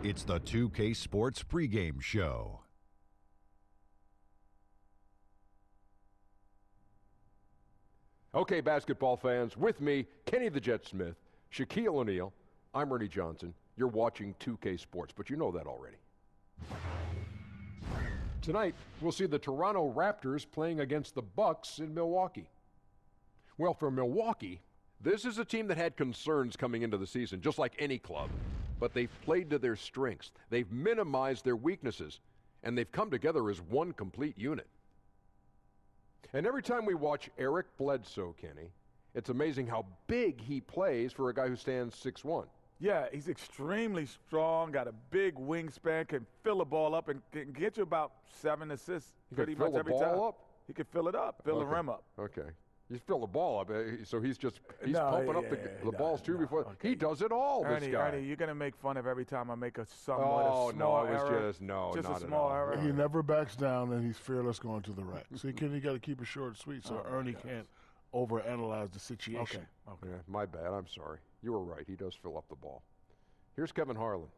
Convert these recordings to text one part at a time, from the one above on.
It's the 2K Sports pregame show. Okay, basketball fans, with me, Kenny the Jet Smith, Shaquille O'Neal, I'm Ernie Johnson. You're watching 2K Sports, but you know that already. Tonight, we'll see the Toronto Raptors playing against the Bucks in Milwaukee. Well, for Milwaukee, this is a team that had concerns coming into the season, just like any club. But they've played to their strengths. They've minimized their weaknesses, and they've come together as one complete unit. And every time we watch Eric Bledsoe, Kenny, it's amazing how big he plays for a guy who stands 6'1". Yeah, he's extremely strong, got a big wingspan, can fill the ball up, and can get you about 7 assists pretty much every time. Fill the ball up? He can fill it up, fill the rim up. Okay. You fill the ball up, so he's pumping up the balls too before. Okay. He does it all, this guy. Ernie, you're going to make fun of every time I make a somewhat small error. Just not a small error. He never backs down, and he's fearless going to the rack. See, Kenny, you got to keep it short and sweet so Ernie can't overanalyze the situation. Okay. Yeah, my bad. I'm sorry. You were right. He does fill up the ball. Here's Kevin Harlan.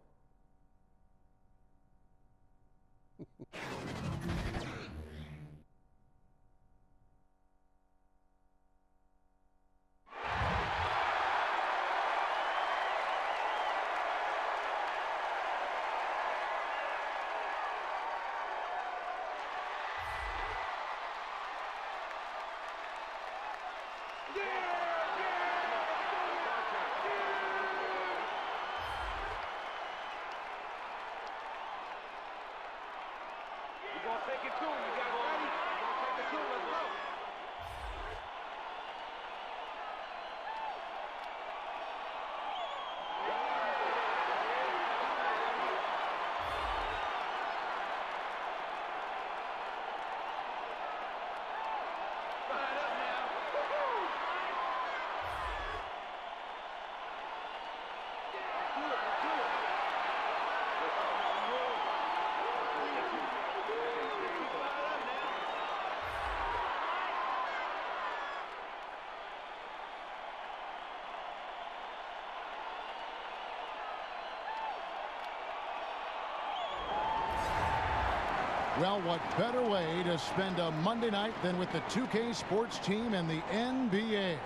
Well, what better way to spend a Monday night than with the 2K Sports team and the NBA?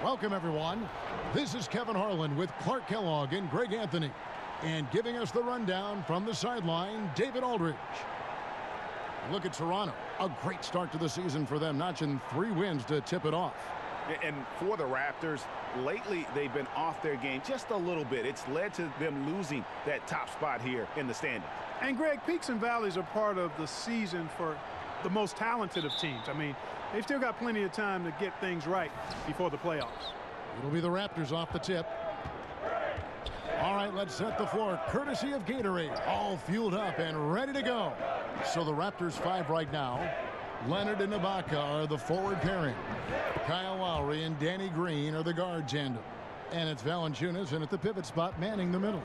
Welcome, everyone. This is Kevin Harlan with Clark Kellogg and Greg Anthony. And giving us the rundown from the sideline, David Aldridge. Look at Toronto. A great start to the season for them, notching 3 wins to tip it off. And for the Raptors, lately they've been off their game just a little bit. It's led to them losing that top spot here in the standings. And, Greg, peaks and valleys are part of the season for the most talented of teams. I mean, they've still got plenty of time to get things right before the playoffs. It'll be the Raptors off the tip. All right, let's set the floor, courtesy of Gatorade. All fueled up and ready to go. So the Raptors 5 right now. Leonard and Ibaka are the forward pairing. Kyle Lowry and Danny Green are the guard tandem. And it's Valanciunas in at the pivot spot manning the middle.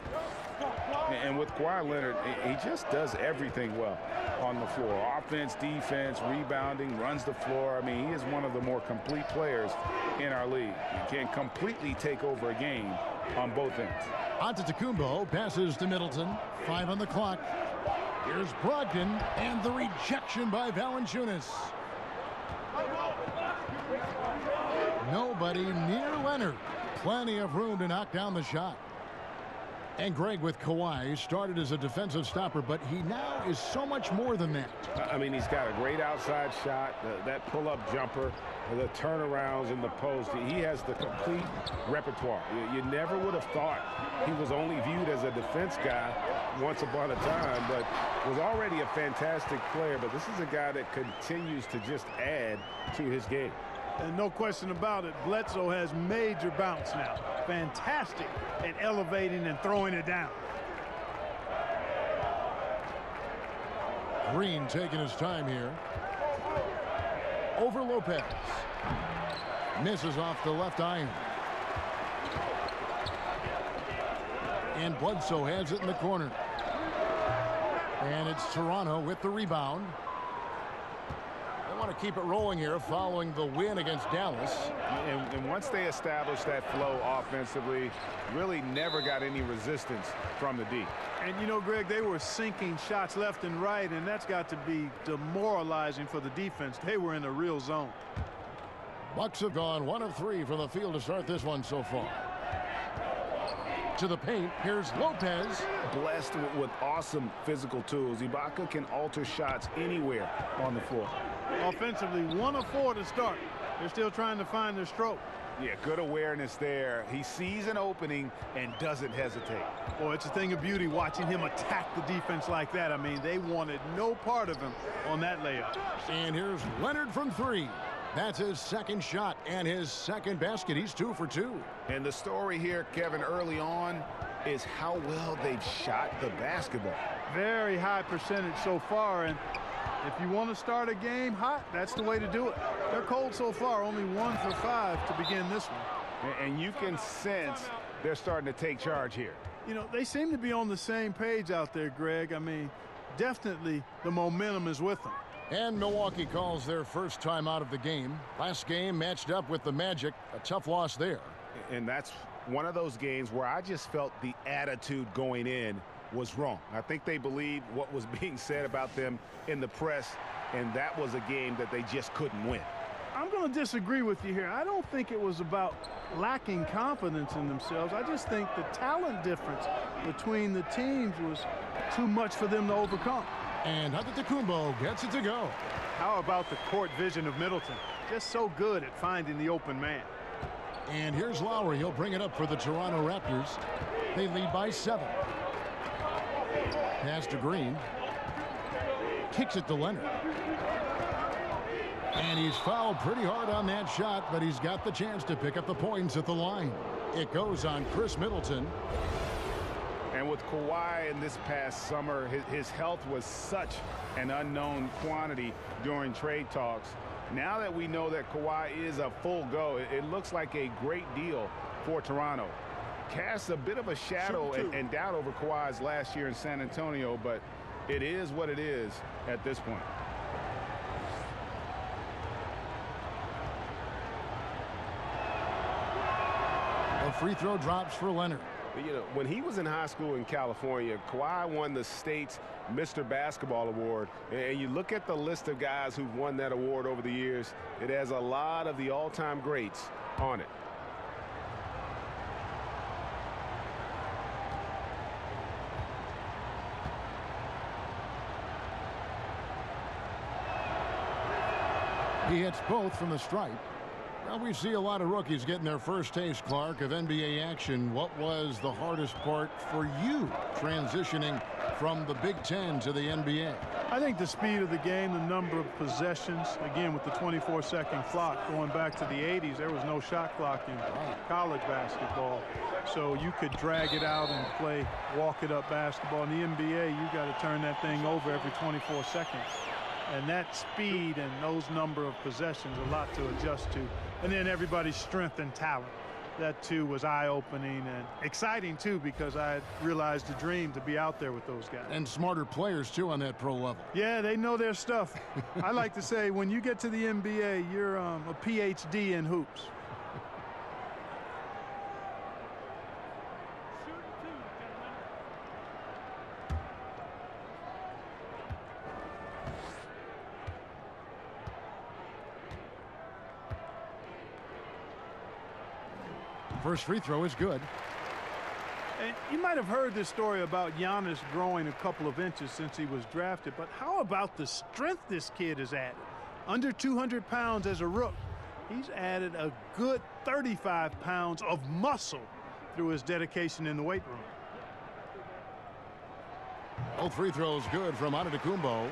And with Kawhi Leonard, he just does everything well on the floor. Offense, defense, rebounding, runs the floor. I mean, he is one of the more complete players in our league. He can completely take over a game on both ends. Antetokounmpo passes to Middleton. 5 on the clock. Here's Brogdon, and the rejection by Valanciunas. Nobody near Leonard. Plenty of room to knock down the shot. And Greg, with Kawhi, started as a defensive stopper, but he now is so much more than that. I mean, he's got a great outside shot, that pull-up jumper, the turnarounds in the post. He has the complete repertoire. You never would have thought he was only viewed as a defense guy once upon a time, but was already a fantastic player. But this is a guy that continues to just add to his game. And no question about it, Bledsoe has major bounce now. Fantastic at elevating and throwing it down. Green taking his time here. Over Lopez. Misses off the left iron. And Bledsoe has it in the corner. And it's Toronto with the rebound. They want to keep it rolling here following the win against Dallas. And once they established that flow offensively, really never got any resistance from the D. And, you know, Greg, they were sinking shots left and right, and that's got to be demoralizing for the defense. They were in a real zone. Bucks have gone 1 of 3 from the field to start this one so far. To the paint, here's Lopez. Blessed with awesome physical tools. Ibaka can alter shots anywhere on the floor. Offensively, 1 of 4 to start. They're still trying to find their stroke. Yeah, good awareness there. He sees an opening and doesn't hesitate. Boy, it's a thing of beauty watching him attack the defense like that. I mean, they wanted no part of him on that layup. And here's Leonard from 3. That's his second shot and his second basket. He's 2 for 2. And the story here, Kevin, early on is how well they've shot the basketball. Very high percentage so far, and if you want to start a game hot, that's the way to do it. They're cold so far, only 1 for 5 to begin this one. And you can sense they're starting to take charge here. You know, they seem to be on the same page out there, Greg. I mean, definitely the momentum is with them. And Milwaukee calls their first time out of the game. Last game matched up with the Magic. A tough loss there. And that's one of those games where I just felt the attitude going in was wrong. I think they believed what was being said about them in the press, and that was a game that they just couldn't win. I'm going to disagree with you here. I don't think it was about lacking confidence in themselves. I just think the talent difference between the teams was too much for them to overcome. And Antetokounmpo gets it to go. How about the court vision of Middleton? Just so good at finding the open man. And here's Lowry. He'll bring it up for the Toronto Raptors. They lead by 7. Pass to Green. Kicks it to Leonard. And he's fouled pretty hard on that shot, but he's got the chance to pick up the points at the line. It goes on Chris Middleton. And with Kawhi in this past summer, his health was such an unknown quantity during trade talks. Now that we know that Kawhi is a full go, it looks like a great deal for Toronto. Casts a bit of a shadow and doubt over Kawhi's last year in San Antonio, but it is what it is at this point. A free throw drops for Leonard. You know, when he was in high school in California, Kawhi won the state's Mr. Basketball Award. And you look at the list of guys who've won that award over the years, it has a lot of the all-time greats on it. He hits both from the stripe. Well, we see a lot of rookies getting their first taste, Clark, of NBA action. What was the hardest part for you transitioning from the Big Ten to the NBA? I think the speed of the game, the number of possessions, again, with the 24-second clock. Going back to the 80s, there was no shot clock in college basketball. So you could drag it out and play walk-it-up basketball. In the NBA, you got to turn that thing over every 24 seconds. And that speed and those number of possessions, a lot to adjust to. And then everybody's strength and talent. That, too, was eye-opening and exciting, too, because I had realized the dream to be out there with those guys. And smarter players, too, on that pro level. Yeah, they know their stuff. I like to say, when you get to the NBA, you're a PhD in hoops. First free throw is good. And you might have heard this story about Giannis growing a couple of inches since he was drafted, but how about the strength this kid has added? Under 200 pounds as a rook. He's added a good 35 pounds of muscle through his dedication in the weight room. Both free throws good from Antetokounmpo.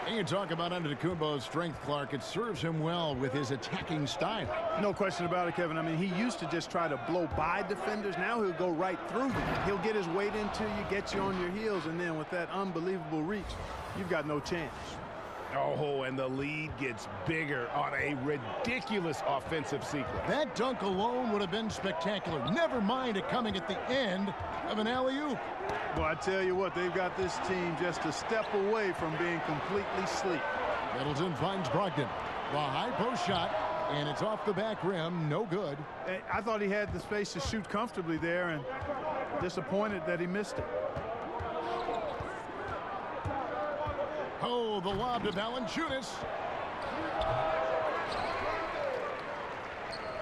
And you talk about Antetokounmpo's strength, Clark. It serves him well with his attacking style. No question about it, Kevin. I mean, he used to just try to blow by defenders. Now he'll go right through them. He'll get his weight into you, get you on your heels, and then with that unbelievable reach, you've got no chance. Oh, and the lead gets bigger on a ridiculous offensive sequence. That dunk alone would have been spectacular. Never mind it coming at the end of an alley-oop. Well, I tell you what, they've got this team just a step away from being completely asleep. Middleton finds Brogdon. The high post shot, and it's off the back rim. No good. I thought he had the space to shoot comfortably there, and disappointed that he missed it. Oh, the lob to Valanciunas.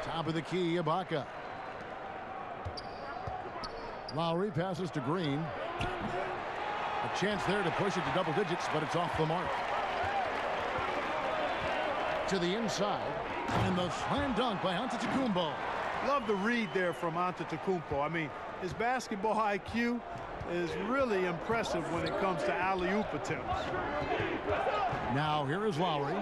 Top of the key, Ibaka. Lowry passes to Green. A chance there to push it to double digits, but it's off the mark. To the inside, and the slam dunk by Antetokounmpo. Love the read there from Antetokounmpo. I mean, his basketball IQ is really impressive when it comes to alley-oop attempts. Now here is Lowry.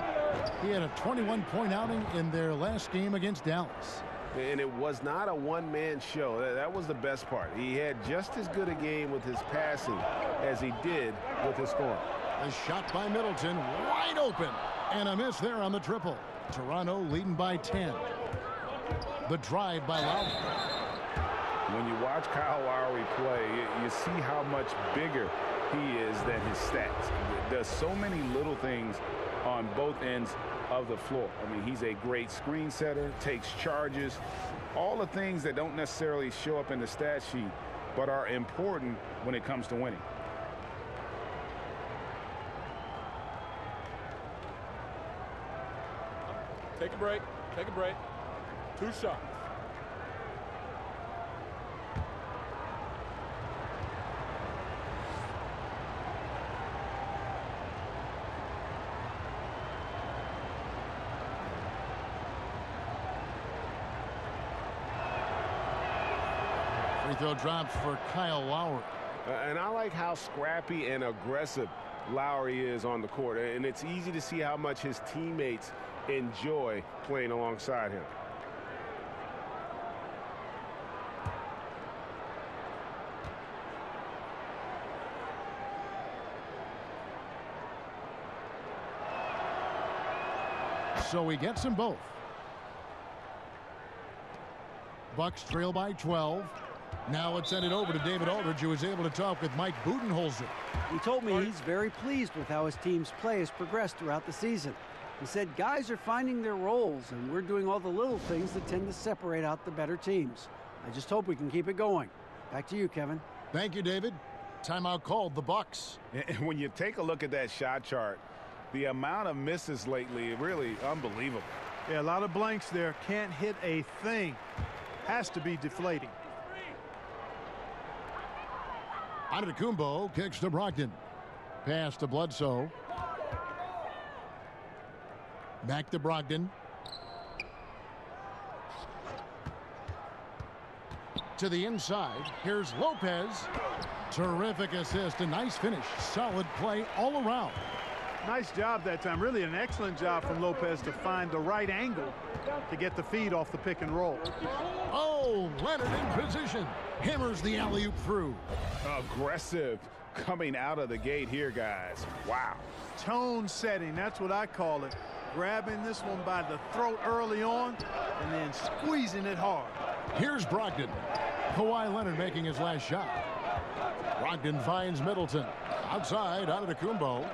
He had a 21-point outing in their last game against Dallas. And it was not a one-man show. That was the best part. He had just as good a game with his passing as he did with his scoring. A shot by Middleton, wide open, and a miss there on the triple. Toronto leading by 10. The drive by Lowry. When you watch Kyle Lowry play, you see how much bigger he is than his stats. Does so many little things on both ends of the floor. I mean, he's a great screen setter, takes charges, all the things that don't necessarily show up in the stat sheet, but are important when it comes to winning. Take a break. Take a break. 2 shots. Free throw drops for Kyle Lowry. And I like how scrappy and aggressive Lowry is on the court. And it's easy to see how much his teammates enjoy playing alongside him. So he gets them both. Bucks trail by 12. Now let's send it over to David Aldridge, who was able to talk with Mike Budenholzer. He told me he's very pleased with how his team's play has progressed throughout the season. He said guys are finding their roles, and we're doing all the little things that tend to separate out the better teams. I just hope we can keep it going. Back to you, Kevin. Thank you, David. Timeout called, the Bucks. And when you take a look at that shot chart, the amount of misses lately, really unbelievable. Yeah, a lot of blanks there. Can't hit a thing. Has to be deflating. Antetokounmpo kicks to Brogdon. Pass to Bledsoe. Back to Brogdon. To the inside. Here's Lopez. Terrific assist. A nice finish. Solid play all around. Nice job that time. Really an excellent job from Lopez to find the right angle to get the feed off the pick and roll. Oh, Leonard in position. Hammers the alley-oop through. Aggressive coming out of the gate here, guys. Wow. Tone setting, that's what I call it. Grabbing this one by the throat early on and then squeezing it hard. Here's Brogdon. Kawhi Leonard making his last shot. Brogdon finds Middleton. Outside, Antetokounmpo.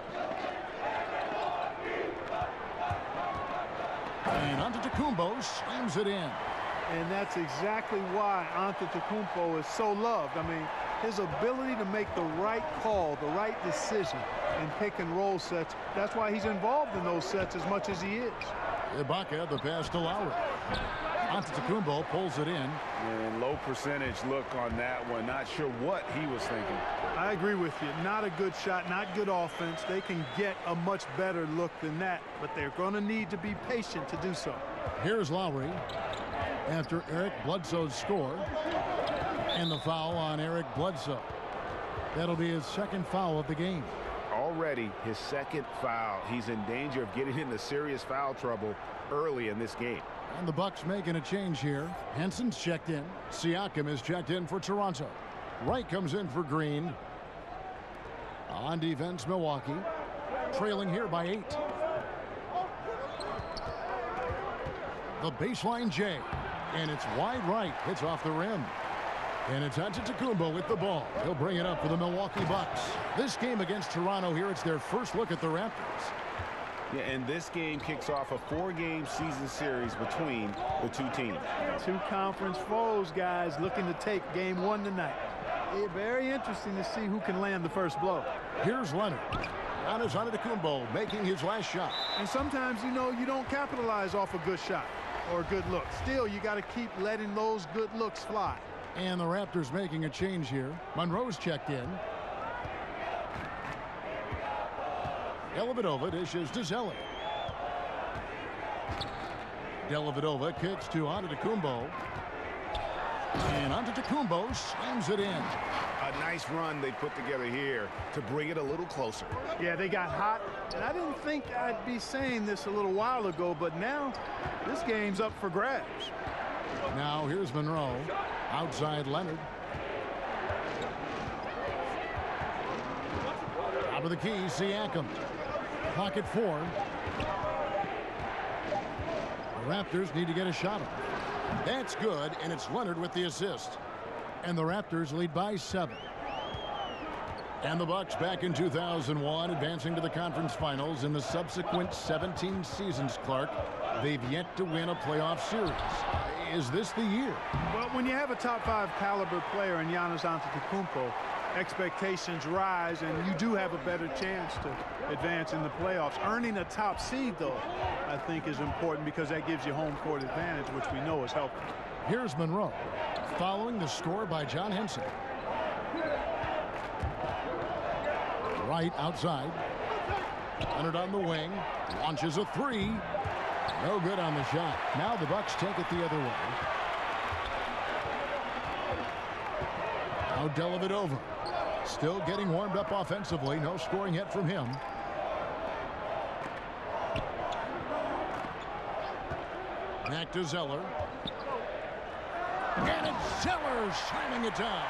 And Antetokounmpo slams it in. And that's exactly why Antetokounmpo is so loved. I mean, his ability to make the right call, the right decision in pick and roll sets, that's why he's involved in those sets as much as he is. Ibaka, the pass to Lowry. Antetokounmpo pulls it in. And low percentage look on that one. Not sure what he was thinking. I agree with you. Not a good shot, not good offense. They can get a much better look than that, but they're going to need to be patient to do so. Here's Lowry after Eric Bledsoe's score. And the foul on Eric Bledsoe. That'll be his second foul of the game. Already his second foul. He's in danger of getting into serious foul trouble early in this game. And the Bucks making a change here. Henson's checked in. Siakam is checked in for Toronto. Wright comes in for Green. On defense, Milwaukee. Trailing here by 8. The baseline J. And it's wide right. Hits off the rim. And it's Antetokounmpo with the ball. He'll bring it up for the Milwaukee Bucks. This game against Toronto here, it's their first look at the Raptors. Yeah, and this game kicks off a 4-game season series between the two teams. Two conference foes, guys, looking to take game 1 tonight. Very interesting to see who can land the first blow. Here's Leonard. Giannis Antetokounmpo making his last shot. And sometimes, you know, you don't capitalize off a good shot or a good look. Still, you got to keep letting those good looks fly. And the Raptors making a change here. Monroe's checked in. Dellavedova dishes to Zeller. Dellavedova kicks to Antetokounmpo. And Antetokounmpo slams it in. A nice run they put together here to bring it a little closer. Yeah, they got hot, and I didn't think I'd be saying this a little while ago, but now this game's up for grabs. Now here's Monroe. Outside Leonard. Top of the key, Siakam. Clock at 4. The Raptors need to get a shot off. That's good, and it's Leonard with the assist. And the Raptors lead by 7. And the Bucks back in 2001, advancing to the conference finals. In the subsequent 17 seasons, Clark, they've yet to win a playoff series. Is this the year? Well, when you have a top 5 caliber player in Giannis Antetokounmpo, expectations rise, and you do have a better chance to advance in the playoffs. Earning a top seed, though, I think is important because that gives you home court advantage, which we know is helpful. Here's Monroe, following the score by John Henson. Right outside. Leonard on the wing. Launches a 3. No good on the shot. Now the Bucks take it the other way. Now Dellavedova. Still getting warmed up offensively. No scoring yet from him. Back to Zeller. And it's Zeller shining it down.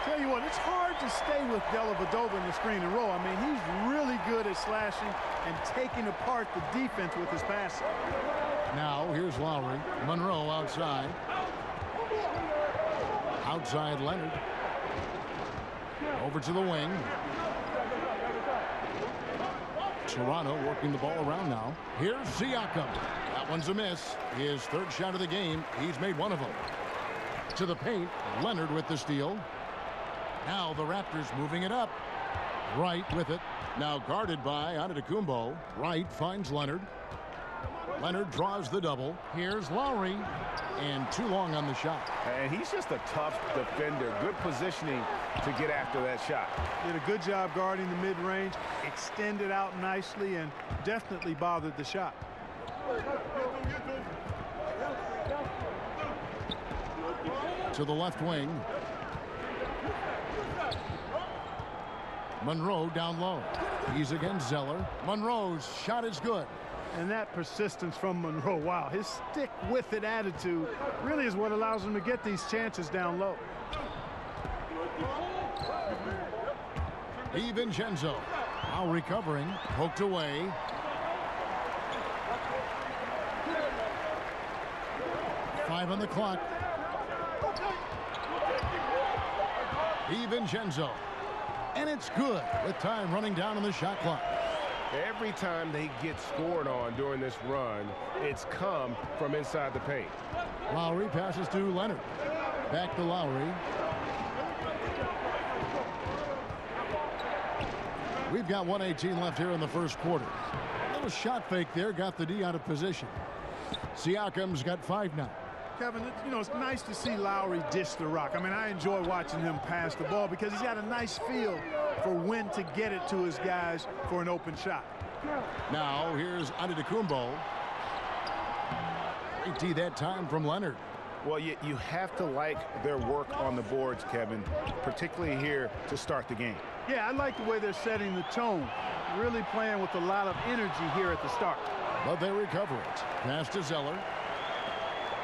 Tell you what, it's hard to stay with Dellavedova in the screen and roll. I mean, he's really good at slashing and taking apart the defense with his passing. Now here's Lowry. Monroe outside. Outside Leonard. Over to the wing. Toronto working the ball around now. Here's Siakam. That one's a miss. His 3rd shot of the game. He's made one of them. To the paint. Leonard with the steal. Now the Raptors moving it up. Wright with it. Now guarded by Antetokounmpo. Wright finds Leonard. Leonard draws the double. Here's Lowry. And too long on the shot. And he's just a tough defender. Good positioning to get after that shot. Did a good job guarding the mid-range. Extended out nicely and definitely bothered the shot. To the left wing. Monroe down low. He's against Zeller. Monroe's shot is good. And that persistence from Monroe, wow, his stick-with-it attitude really is what allows him to get these chances down low. DiVincenzo now recovering, poked away. Five on the clock. DiVincenzo. And it's good with time running down on the shot clock. Every time they get scored on during this run, it's come from inside the paint. Lowry passes to Leonard. Back to Lowry. We've got 1:18 left here in the first quarter. A little shot fake there, got the D out of position. Siakam's got 5 now. Kevin, it's nice to see Lowry dish the rock. I mean, I enjoy watching him pass the ball because he's got a nice feel for when to get it to his guys for an open shot. Now here's Antetokounmpo. Great D that time from Leonard. Well, you have to like their work on the boards, Kevin, particularly here to start the game. Yeah, I like the way they're setting the tone. Really playing with a lot of energy here at the start. But they recover it. Pass to Zeller.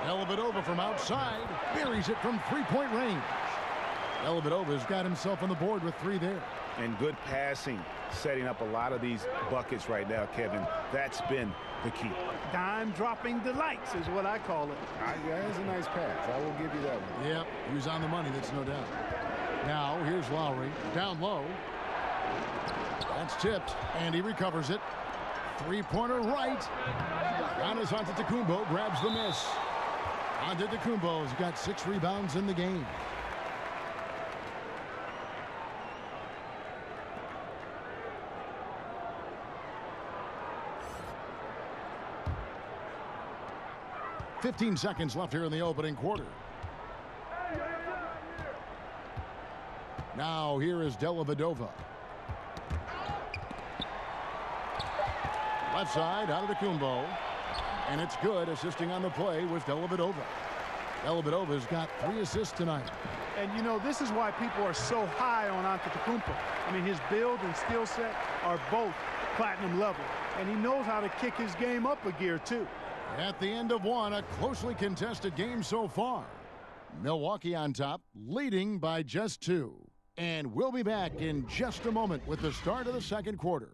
Dellavedova from outside. Buries it from 3-point range. Dellavedova's got himself on the board with 3 there. And good passing, setting up a lot of these buckets right now, Kevin. That's been the key. Dime-dropping delights is what I call it. That is a nice pass. I will give you that one. Yep, he was on the money, that's no doubt. Now, here's Lowry. Down low. That's tipped, and he recovers it. Three-pointer right. Giannis Antetokounmpo grabs the miss. Antetokounmpo's got 6 rebounds in the game. "15 seconds left here in the opening quarter. Now here is Dellavedova. Left side, Antetokounmpo. And it's good. Assisting on the play was Dellavedova. Dellavedova's got 3 assists tonight. And, you know, this is why people are so high on Antetokounmpo. I mean, his build and skill set are both platinum level. And he knows how to kick his game up a gear, too. At the end of one, a closely contested game so far. Milwaukee on top, leading by just 2. And we'll be back in just a moment with the start of the second quarter.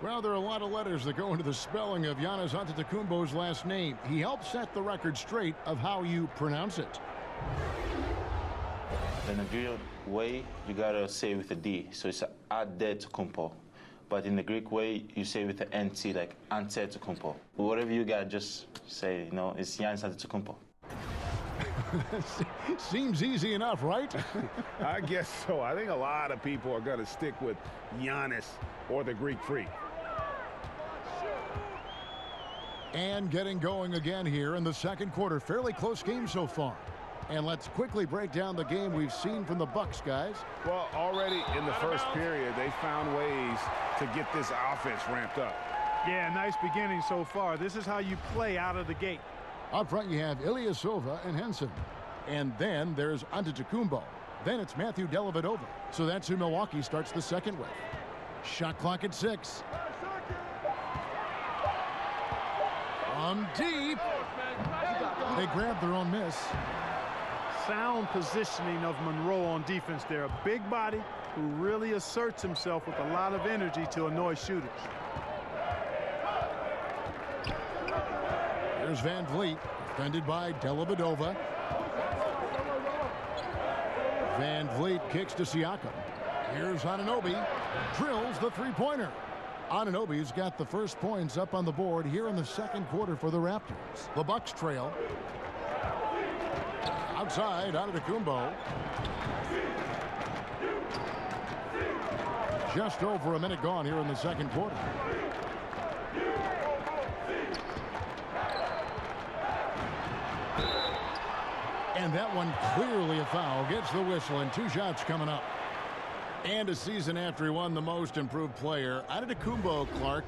Well, there are a lot of letters that go into the spelling of Giannis Antetokounmpo's last name. He helped set the record straight of how you pronounce it. In a Nigerian way, you gotta say it with a D, so it's Antetokounmpo. But in the Greek way, you say it with the NT, like Antetokounmpo. Whatever you got, just say, you know, it's Giannis Antetokounmpo. Seems easy enough, right? I guess so. I think a lot of people are gonna stick with Giannis or the Greek Freak. And getting going again here in the second quarter. Fairly close game so far. And let's quickly break down the game we've seen from the Bucks, guys. Well, already in the first period, they found ways to get this offense ramped up. Yeah, nice beginning so far. This is how you play out of the gate. Up front, you have Ilyasova and Henson. And then there's Antetokounmpo. Then it's Matthew Dellavedova. So that's who Milwaukee starts the second with. Shot clock at 6. From deep. They grab their own miss. Sound positioning of Monroe on defense there. A big body who really asserts himself with a lot of energy to annoy shooters. Here's Van Vliet, defended by Dellavedova. Van Vliet kicks to Siakam. Here's Anunoby. Drills the three-pointer. Anunoby's got the first points up on the board here in the second quarter for the Raptors. The Bucks trail. Outside, Antetokounmpo. Just over a minute gone here in the second quarter. And that one clearly a foul. Gets the whistle and 2 shots coming up. And a season after he won the most improved player, Antetokounmpo, Clark,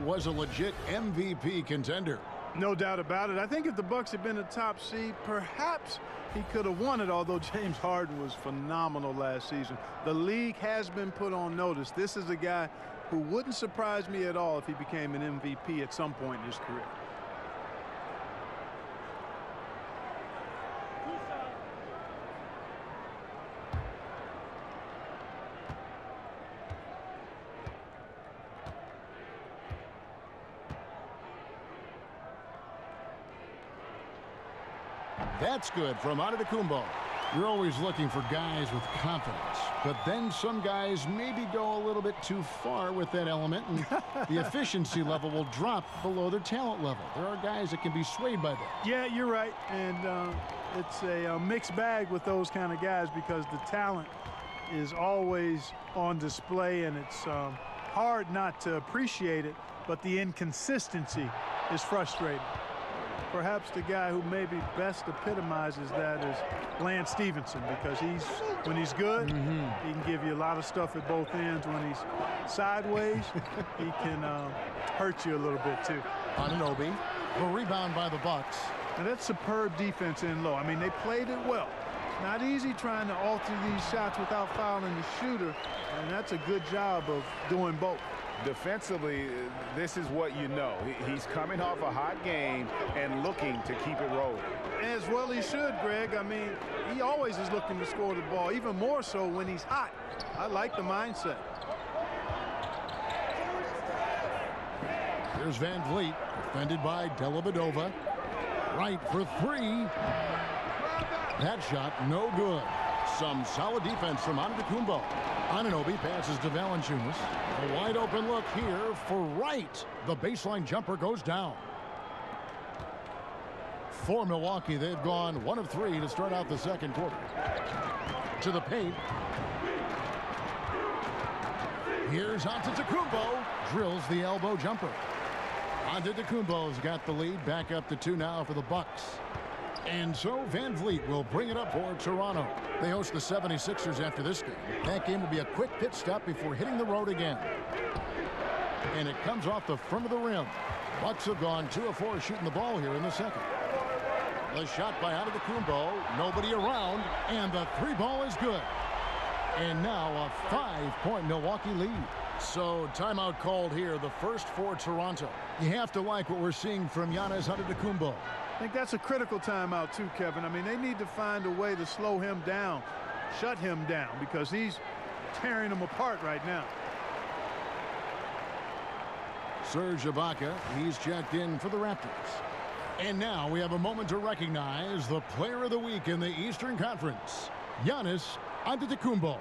was a legit MVP contender. No doubt about it. I think if the Bucks had been a top seed, perhaps he could have won it, although James Harden was phenomenal last season. The league has been put on notice. This is a guy who wouldn't surprise me at all if he became an MVP at some point in his career. That's good from Antetokounmpo. You're always looking for guys with confidence, but then some guys maybe go a little bit too far with that element, and the efficiency level will drop below their talent level. There are guys that can be swayed by that. Yeah, you're right, and it's a mixed bag with those kind of guys because the talent is always on display, and it's hard not to appreciate it, but the inconsistency is frustrating. Perhaps the guy who maybe best epitomizes that is Lance Stevenson, because when he's good, he can give you a lot of stuff at both ends. When he's sideways, he can hurt you a little bit too. Anunoby, the rebound by the Bucks. Now that's superb defense in low. I mean, they played it well. It's not easy trying to alter these shots without fouling the shooter, and that's a good job of doing both. Defensively, this is what you know. He's coming off a hot game and looking to keep it rolling. As well he should, Greg. I mean, he always is looking to score the ball, even more so when he's hot. I like the mindset. Here's Van Vliet, defended by Dellavedova. Right for three. That shot, no good. Some solid defense from Antetokounmpo. Anunoby passes to Valanciunas. A wide open look here for Wright. The baseline jumper goes down. For Milwaukee, they've gone 1 of 3 to start out the second quarter. To the paint. Here's Antetokounmpo. Drills the elbow jumper. Antetokounmpo's got the lead. Back up to 2 now for the Bucks. And so Van Vliet will bring it up for Toronto. They host the 76ers after this game. That game will be a quick pit stop before hitting the road again. And it comes off the front of the rim. Bucks have gone 2 of 4 shooting the ball here in the second. The shot by Antetokounmpo. Nobody around. And the 3 ball is good. And now a 5-point Milwaukee lead. So timeout called here, the first for Toronto. You have to like what we're seeing from Giannis Antetokounmpo. I think that's a critical timeout too, Kevin. I mean, they need to find a way to slow him down, shut him down, because he's tearing them apart right now. Serge Ibaka, he's checked in for the Raptors. And now we have a moment to recognize the player of the week in the Eastern Conference, Giannis Antetokounmpo.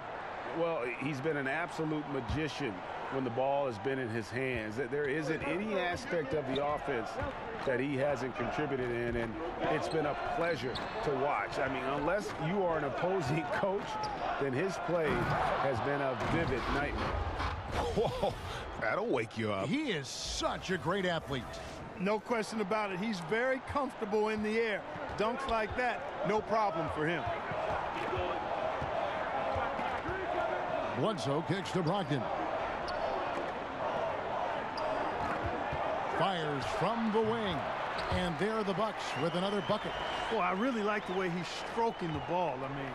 Well, he's been an absolute magician when the ball has been in his hands. There isn't any aspect of the offense that he hasn't contributed in, and it's been a pleasure to watch. I mean, unless you are an opposing coach, then his play has been a vivid nightmare. Whoa, that'll wake you up. He is such a great athlete. No question about it. He's very comfortable in the air. Dunks like that, no problem for him. Bledsoe kicks to Brogdon. Fires from the wing. And there are the Bucks with another bucket. Well, I really like the way he's stroking the ball. I mean,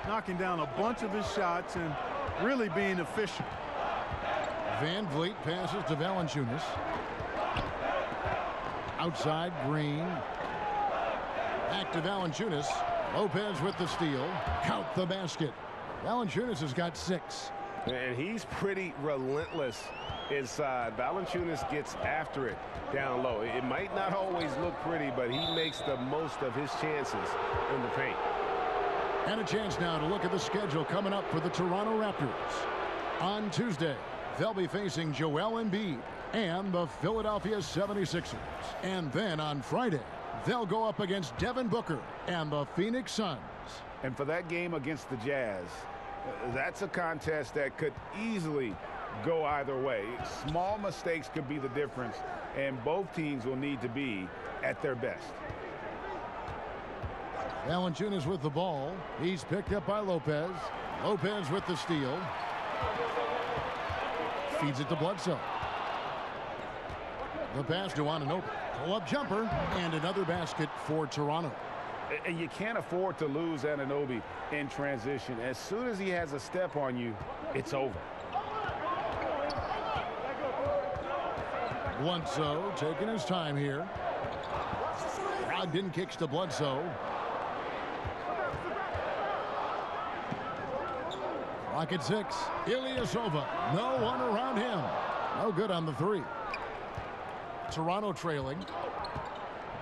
knocking down a bunch of his shots and really being efficient. Van Vliet passes to Valanciunas. Outside, Green. Back to Valanciunas. Lopez with the steal. Count the basket. Valanciunas has got 6. And he's pretty relentless inside. Valanciunas gets after it down low. It might not always look pretty, but he makes the most of his chances in the paint. And a chance now to look at the schedule coming up for the Toronto Raptors. On Tuesday, they'll be facing Joel Embiid and the Philadelphia 76ers. And then on Friday, they'll go up against Devin Booker and the Phoenix Suns. And for that game against the Jazz, that's a contest that could easily go either way. Small mistakes could be the difference, and both teams will need to be at their best. Valanciunas with the ball. He's picked up by Lopez. Lopez with the steal. Feeds it to Bledsoe. The pass to Anunoby. Pull-up jumper, and another basket for Toronto. And you can't afford to lose Anunoby in transition. As soon as he has a step on you, it's over. Bledsoe taking his time here. Brogdon kicks to Bledsoe. Rocket 6. Ilyasova. No one around him. No good on the 3. Toronto trailing.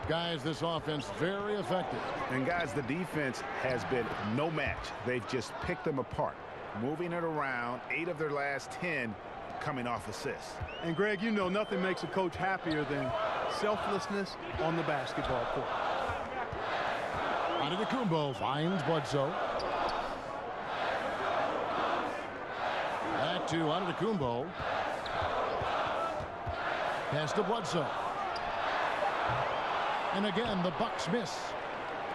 Guys, this offense very effective. And guys, the defense has been no match. They've just picked them apart, moving it around. 8 of their last 10 coming off assists. And Greg, you know nothing makes a coach happier than selflessness on the basketball court. Antetokounmpo finds Bledsoe. Back to Antetokounmpo. Pass to Bledsoe. And again, the Bucks miss.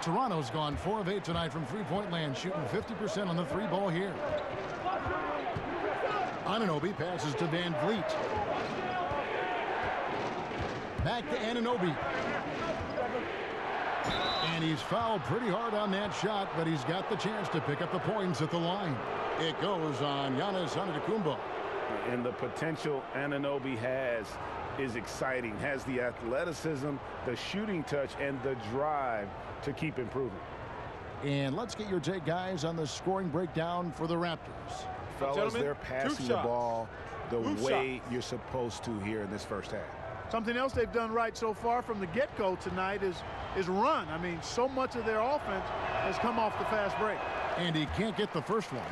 Toronto's gone 4 of 8 tonight from three-point land, shooting 50% on the 3-ball here. Anunoby passes to Van Vliet. Back to Anunoby. And he's fouled pretty hard on that shot, but he's got the chance to pick up the points at the line. It goes on Giannis Antetokounmpo. And the potential Anunoby has is exciting. Has the athleticism, the shooting touch, and the drive to keep improving. And let's get your take, guys, on the scoring breakdown for the Raptors. Fellas, Gentlemen, they're passing the ball the way you're supposed to here in this first half. Something else they've done right so far from the get-go tonight is run. I mean, so much of their offense has come off the fast break. And he can't get the first one.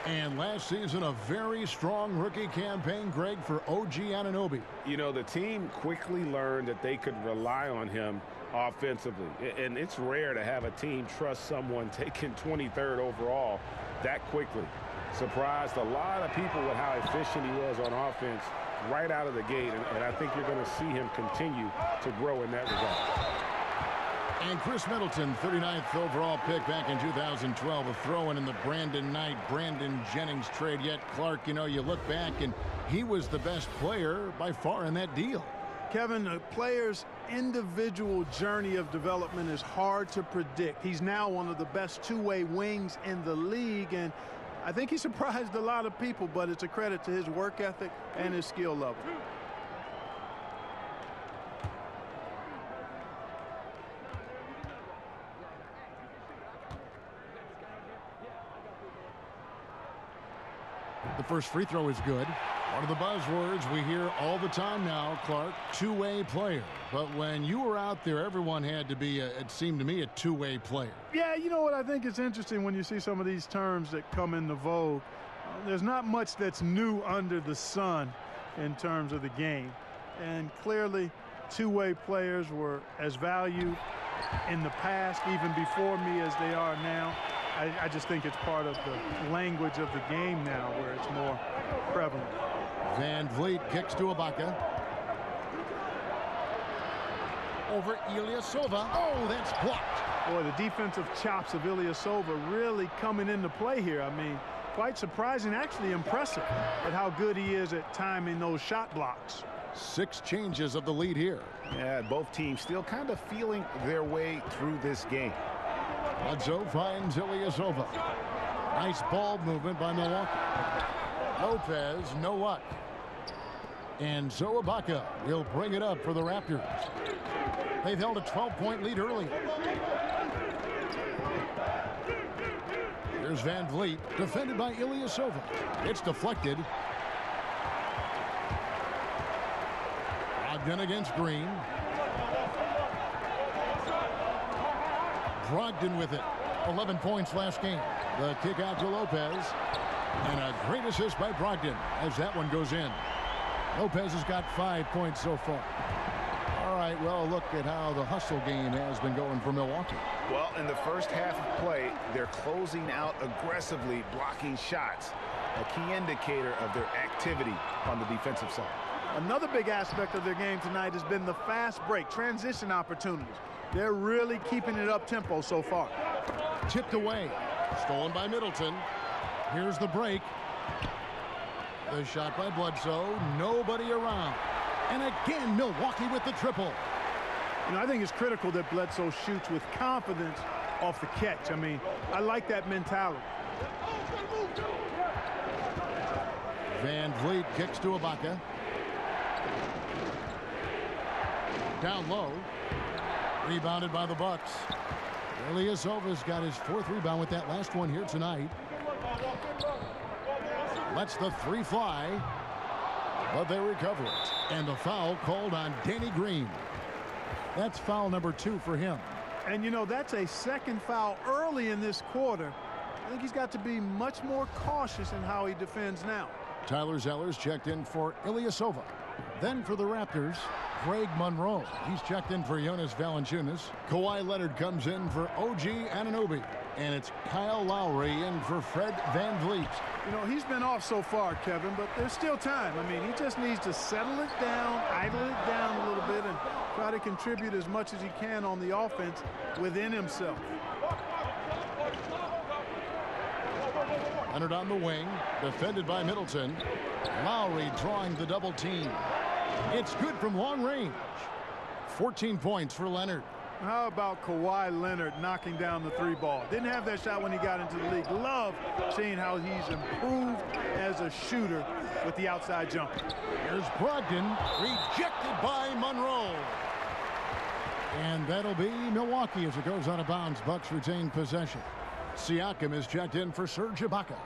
And last season, a very strong rookie campaign, Greg, for OG Anunoby. You know, the team quickly learned that they could rely on him offensively. And it's rare to have a team trust someone taking 23rd overall that quickly. Surprised a lot of people with how efficient he was on offense right out of the gate. And I think you're going to see him continue to grow in that regard. And Chris Middleton, 39th overall pick back in 2012, a throw-in in the Brandon Knight, Brandon Jennings trade. Yet, Clark, you know, you look back and he was the best player by far in that deal. Kevin, a player's individual journey of development is hard to predict. He's now one of the best two-way wings in the league, and I think he surprised a lot of people, but it's a credit to his work ethic and his skill level. The first free throw is good. One of the buzzwords we hear all the time now, Clark, two-way player. But when you were out there, everyone had to be, it seemed to me, a two-way player. Yeah, you know what? I think it's interesting when you see some of these terms that come into vogue. There's not much that's new under the sun in terms of the game. And clearly, two-way players were as valued in the past, even before me, as they are now. I just think it's part of the language of the game now where it's more prevalent. Van Vliet kicks to Ibaka. Over Ilyasova. Oh, that's blocked. Boy, the defensive chops of Ilyasova really coming into play here. I mean, quite surprising, actually impressive at how good he is at timing those shot blocks. 6 changes of the lead here. Yeah, both teams still kind of feeling their way through this game. Bledsoe finds Ilyasova. Nice ball movement by Milwaukee. Lopez, no luck. And so Ibaka will bring it up for the Raptors. They've held a 12-point lead early. Here's Van Vliet, defended by Ilyasova. It's deflected. Brogdon against Green. Brogdon with it. 11 points last game. The kick out to Lopez. And a great assist by Brogdon as that one goes in. Lopez has got 5 points so far. All right, well, look at how the hustle game has been going for Milwaukee. Well, in the first half of play, they're closing out aggressively, blocking shots. A key indicator of their activity on the defensive side. Another big aspect of their game tonight has been the fast break, transition opportunities. They're really keeping it up tempo so far. Tipped away. Stolen by Middleton. Here's the break. The shot by Bledsoe. Nobody around. And again, Milwaukee with the triple. You know, I think it's critical that Bledsoe shoots with confidence off the catch. I mean, I like that mentality. Van Vliet kicks to Ibaka. Down low. Rebounded by the Bucks. Ilyasova's got his 4th rebound with that last one here tonight. Lets the 3 fly. But they recover it. And the foul called on Danny Green. That's foul number 2 for him. And, you know, that's a second foul early in this quarter. I think he's got to be much more cautious in how he defends now. Tyler Zeller's checked in for Ilyasova. Then for the Raptors, Greg Monroe. He's checked in for Jonas Valanciunas. Kawhi Leonard comes in for OG Anunoby. And it's Kyle Lowry in for Fred Van Vliet. You know, he's been off so far, Kevin, but there's still time. I mean, he just needs to settle it down, idle it down a little bit, and try to contribute as much as he can on the offense within himself. Leonard on the wing, defended by Middleton. Lowry drawing the double team. It's good from long range. 14 points for Leonard. How about Kawhi Leonard knocking down the 3 ball? Didn't have that shot when he got into the league. Love seeing how he's improved as a shooter with the outside jumper. Here's Brogdon, rejected by Monroe. And that'll be Milwaukee as it goes out of bounds. Bucks retain possession. Siakam is checked in for Serge Ibaka.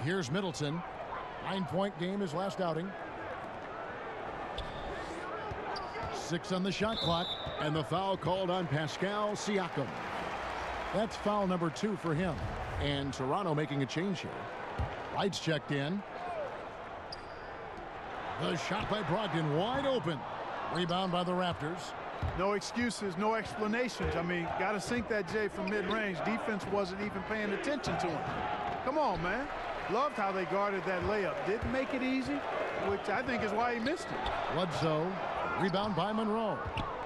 Here's Middleton. 9-point game his last outing. 6 on the shot clock, and the foul called on Pascal Siakam. That's foul number 2 for him. And Toronto making a change here. Lights checked in. The shot by Brogdon wide open. Rebound by the Raptors. No excuses, no explanations. I mean, got to sink that J from mid-range. Defense wasn't even paying attention to him. Come on, man. Loved how they guarded that layup. Didn't make it easy, which I think is why he missed it. Bledsoe. Rebound by Monroe.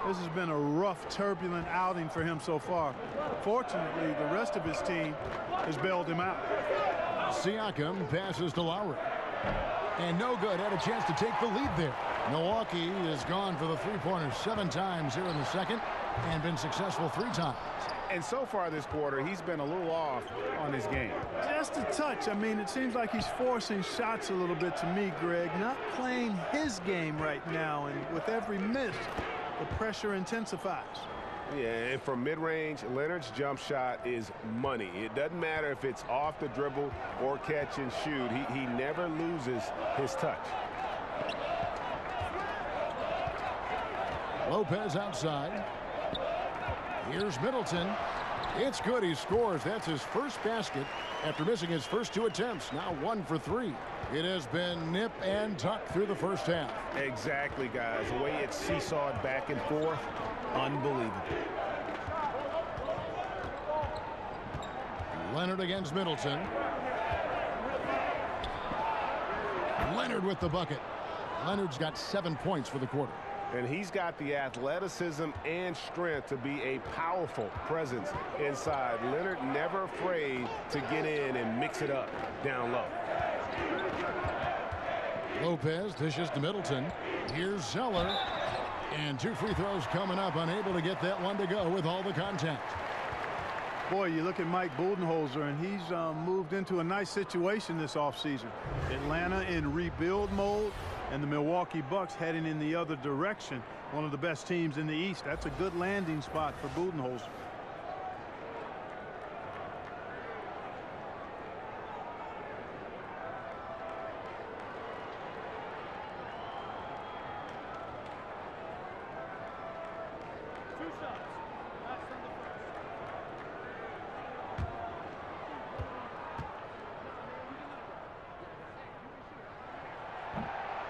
This has been a rough, turbulent outing for him so far. Fortunately, the rest of his team has bailed him out. Siakam passes to Lowry. And no good. Had a chance to take the lead there. Milwaukee is gone for the three-pointers 7 times here in the second and been successful 3 times. And so far this quarter, he's been a little off on his game. Just a touch. I mean, it seems like he's forcing shots a little bit to me, Greg. Not playing his game right now. And with every miss, the pressure intensifies. Yeah, and from mid-range, Leonard's jump shot is money. It doesn't matter if it's off the dribble or catch and shoot. He never loses his touch. Lopez outside. Here's Middleton. It's good. He scores. That's his first basket after missing his first 2 attempts. Now 1 for 3. It has been nip and tuck through the first half. Exactly, guys. The way it's seesawed back and forth, unbelievable. Leonard against Middleton. Leonard with the bucket. Leonard's got 7 points for the quarter. And he's got the athleticism and strength to be a powerful presence inside. Leonard never afraid to get in and mix it up down low. Lopez dishes to Middleton. Here's Zeller. And 2 free throws coming up. Unable to get that one to go with all the contact. Boy, you look at Mike Budenholzer, and he's moved into a nice situation this offseason. Atlanta in rebuild mode, and the Milwaukee Bucks heading in the other direction. One of the best teams in the East. That's a good landing spot for Budenholzer.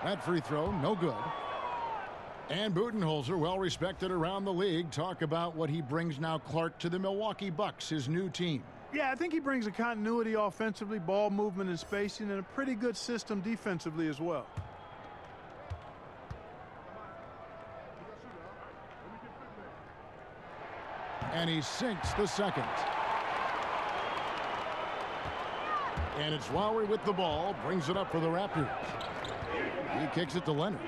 That free throw, no good. And Budenholzer, well respected around the league. Talk about what he brings now, Clark, to the Milwaukee Bucks, his new team. Yeah, I think he brings a continuity offensively, ball movement and spacing, and a pretty good system defensively as well. And he sinks the second. And it's Lowry with the ball, brings it up for the Raptors. He kicks it to Leonard.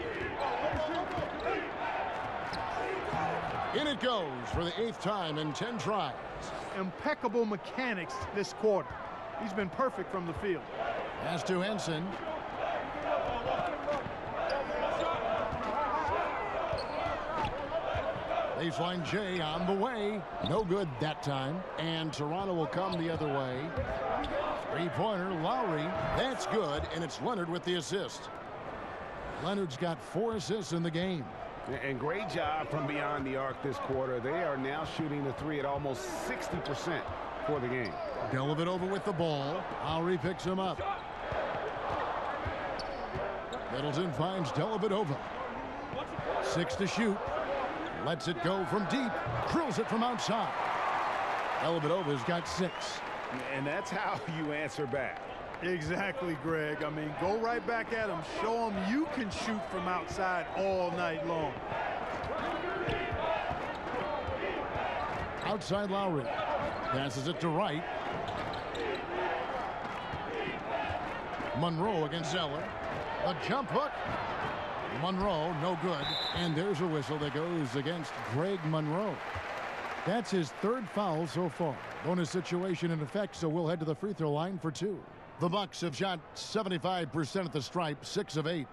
In it goes for the 8th time in 10 tries. Impeccable mechanics this quarter. He's been perfect from the field. Pass to Henson. Baseline J on the way. No good that time. And Toronto will come the other way. 3-pointer, Lowry. That's good, and it's Leonard with the assist. Leonard's got 4 assists in the game. And great job from beyond the arc this quarter. They are now shooting the 3 at almost 60% for the game. Dellavedova with the ball. Lowry picks him up. Middleton finds Dellavedova. 6 to shoot. Lets it go from deep. Drills it from outside. Dellavedova's got 6. And that's how you answer back. Exactly, Greg. I mean, go right back at him. Show him you can shoot from outside all night long. Outside Lowry. Passes it to Wright. Monroe against Zeller. A jump hook. Monroe, no good. And there's a whistle that goes against Greg Monroe. That's his 3rd foul so far. Bonus situation in effect, so we'll head to the free throw line for 2. The Bucks have shot 75% at the stripe, 6 of 8.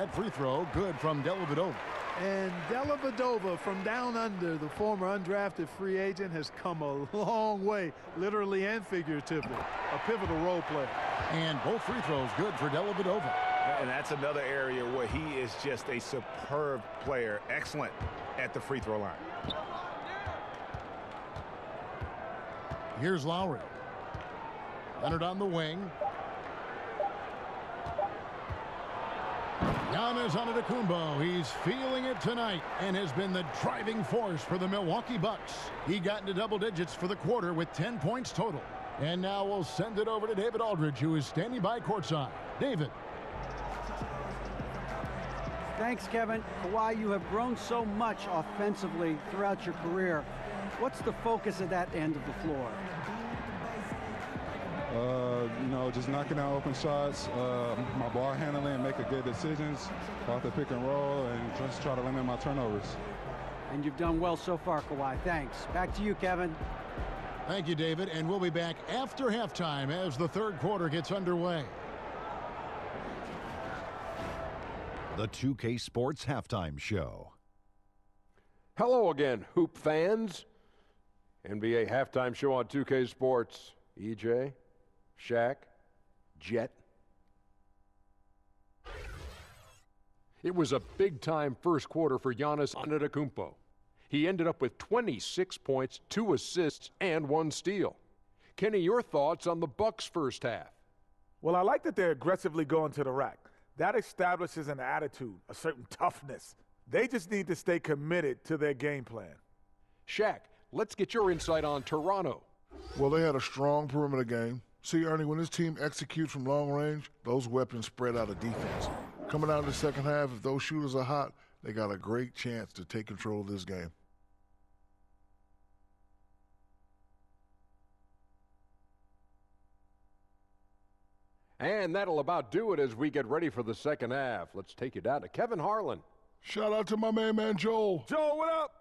That free throw good from Dellavedova. And Dellavedova from down under, the former undrafted free agent, has come a long way, literally and figuratively. A pivotal role player. And both free throws good for Dellavedova. And that's another area where he is just a superb player. Excellent at the free throw line. Here's Lowry. Leonard on the wing. Giannis Antetokounmpo. He's feeling it tonight and has been the driving force for the Milwaukee Bucks. He got into double digits for the quarter with 10 points total. And now we'll send it over to David Aldridge, who is standing by courtside. David. Thanks, Kevin. Kawhi, you have grown so much offensively throughout your career. What's the focus of that end of the floor? You know, just knocking down open shots, my ball handling, making good decisions off the pick and roll, and just try to limit my turnovers. And you've done well so far, Kawhi. Thanks. Back to you, Kevin. Thank you, David. And we'll be back after halftime as the third quarter gets underway. The 2K Sports Halftime Show. Hello again, Hoop fans. NBA Halftime Show on 2K Sports. EJ, Shaq, Jet. It was a big-time first quarter for Giannis Antetokounmpo. He ended up with 26 points, 2 assists, and 1 steal. Kenny, your thoughts on the Bucks' first half? Well, I like that they're aggressively going to the rack. That establishes an attitude, a certain toughness. They just need to stay committed to their game plan. Shaq, let's get your insight on Toronto. Well, they had a strong perimeter game. See, Ernie, when this team executes from long range, those weapons spread out of defense. Coming out in the second half, if those shooters are hot, they got a great chance to take control of this game. And that'll about do it as we get ready for the second half. Let's take you down to Kevin Harlan. Shout out to my main man, Joel. Joel, what up?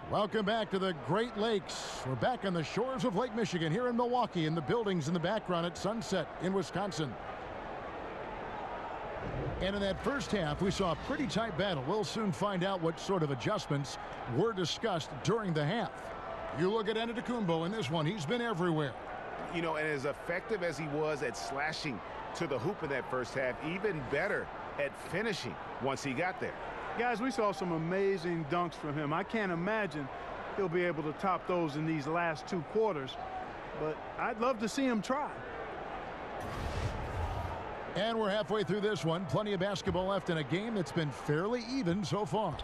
Welcome back to the Great Lakes. We're back on the shores of Lake Michigan here in Milwaukee, in the buildings in the background at Sunset in Wisconsin. And in that first half, we saw a pretty tight battle. We'll soon find out what sort of adjustments were discussed during the half. You look at Antetokounmpo in this one. He's been everywhere. You know, and as effective as he was at slashing to the hoop in that first half, even better at finishing once he got there. Guys, we saw some amazing dunks from him. I can't imagine he'll be able to top those in these last 2 quarters, but I'd love to see him try. And we're halfway through this one. Plenty of basketball left in a game that's been fairly even so far.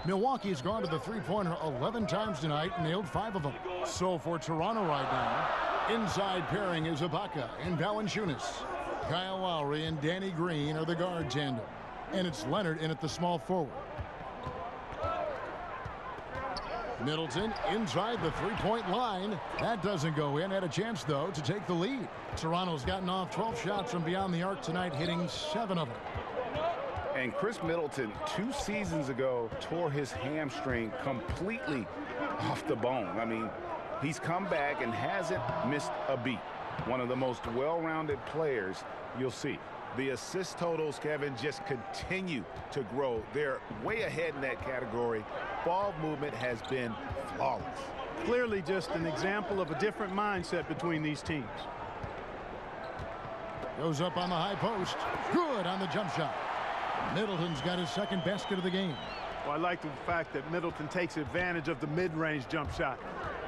Milwaukee's gone to the three-pointer 11 times tonight and nailed 5 of them. So for Toronto right now, inside pairing is Ibaka and Valanciunas. Kyle Lowry and Danny Green are the guard tandem. And it's Leonard in at the small forward. Middleton inside the three-point line. That doesn't go in. Had a chance, though, to take the lead. Toronto's gotten off 12 shots from beyond the arc tonight, hitting 7 of them. And Chris Middleton, 2 seasons ago, tore his hamstring completely off the bone. I mean, he's come back and hasn't missed a beat. One of the most well-rounded players you'll see. The assist totals, Kevin, just continue to grow. They're way ahead in that category. Ball movement has been flawless. Clearly just an example of a different mindset between these teams. Goes up on the high post. Good on the jump shot. Middleton's got his second basket of the game. Well, I like the fact that Middleton takes advantage of the mid-range jump shot.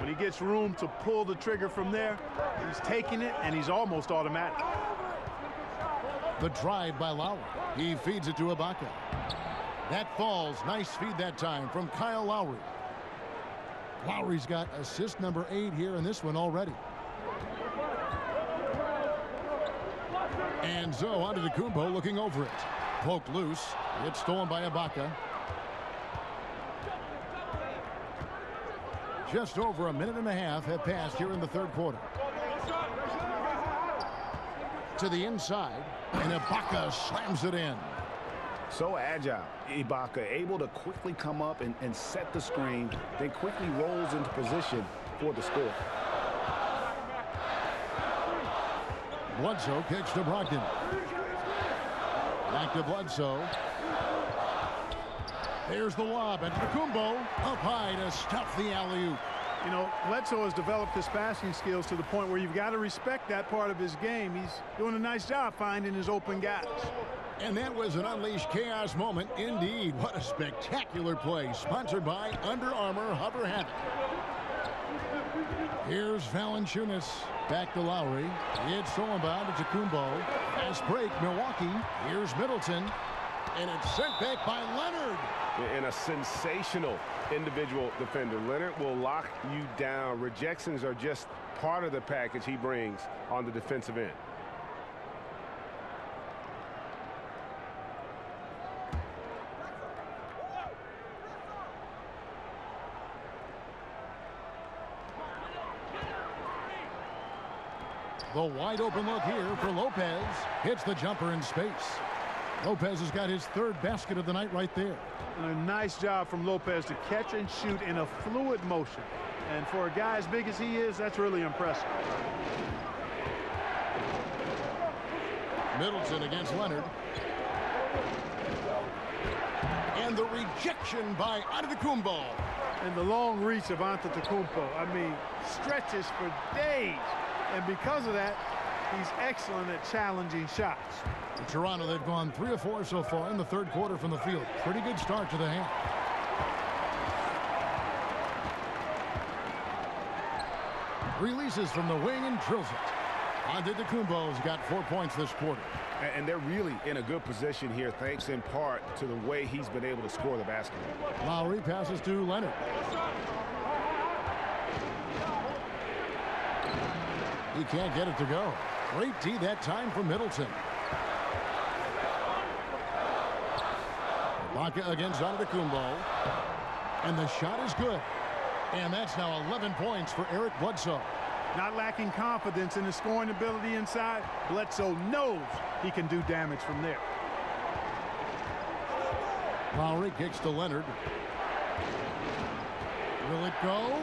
When he gets room to pull the trigger from there, he's taking it, and he's almost automatic. The drive by Lowry. He feeds it to Ibaka. That falls. Nice feed that time from Kyle Lowry. Lowry's got assist number 8 here in this one already. And so Antetokounmpo looking over it. Poked loose. It's stolen by Ibaka. Just over a minute and a half have passed here in the third quarter. To the inside, and Ibaka slams it in. So agile. Ibaka able to quickly come up and set the screen, then quickly rolls into position for the score. Bledsoe kicks to Brogdon. Back to Bledsoe. Here's the lob, and Antetokounmpo up high to stuff the alley-oop. You know, Bledsoe has developed his passing skills to the point where you've got to respect that part of his game. He's doing a nice job finding his open guys. And that was an unleashed chaos moment indeed. What a spectacular play, sponsored by Under Armour Hover Havoc. Here's Valanciunas. Back to Lowry. It's stolen by Antetokounmpo. Fast break, Milwaukee. Here's Middleton. And it's sent back by Leonard. And a sensational individual defender. Leonard will lock you down. Rejections are just part of the package he brings on the defensive end. The wide open look here for Lopez. Hits the jumper in space. Lopez has got his third basket of the night right there. And a nice job from Lopez to catch and shoot in a fluid motion. And for a guy as big as he is, that's really impressive. Middleton against Leonard. And the rejection by Antetokounmpo. And the long reach of Antetokounmpo. I mean, stretches for days. And because of that, he's excellent at challenging shots. In Toronto, they've gone 3 of 4 so far in the third quarter from the field. Pretty good start to the half. Releases from the wing and drills it. Antetokounmpo's got 4 points this quarter. And they're really in a good position here, thanks in part to the way he's been able to score the basketball. Lowry passes to Leonard. He can't get it to go. Great D that time for Middleton. Ibaka against Antetokounmpo. And the shot is good. And that's now 11 points for Eric Bledsoe. Not lacking confidence in his scoring ability inside, Bledsoe knows he can do damage from there. Lowry kicks to Leonard. Will it go?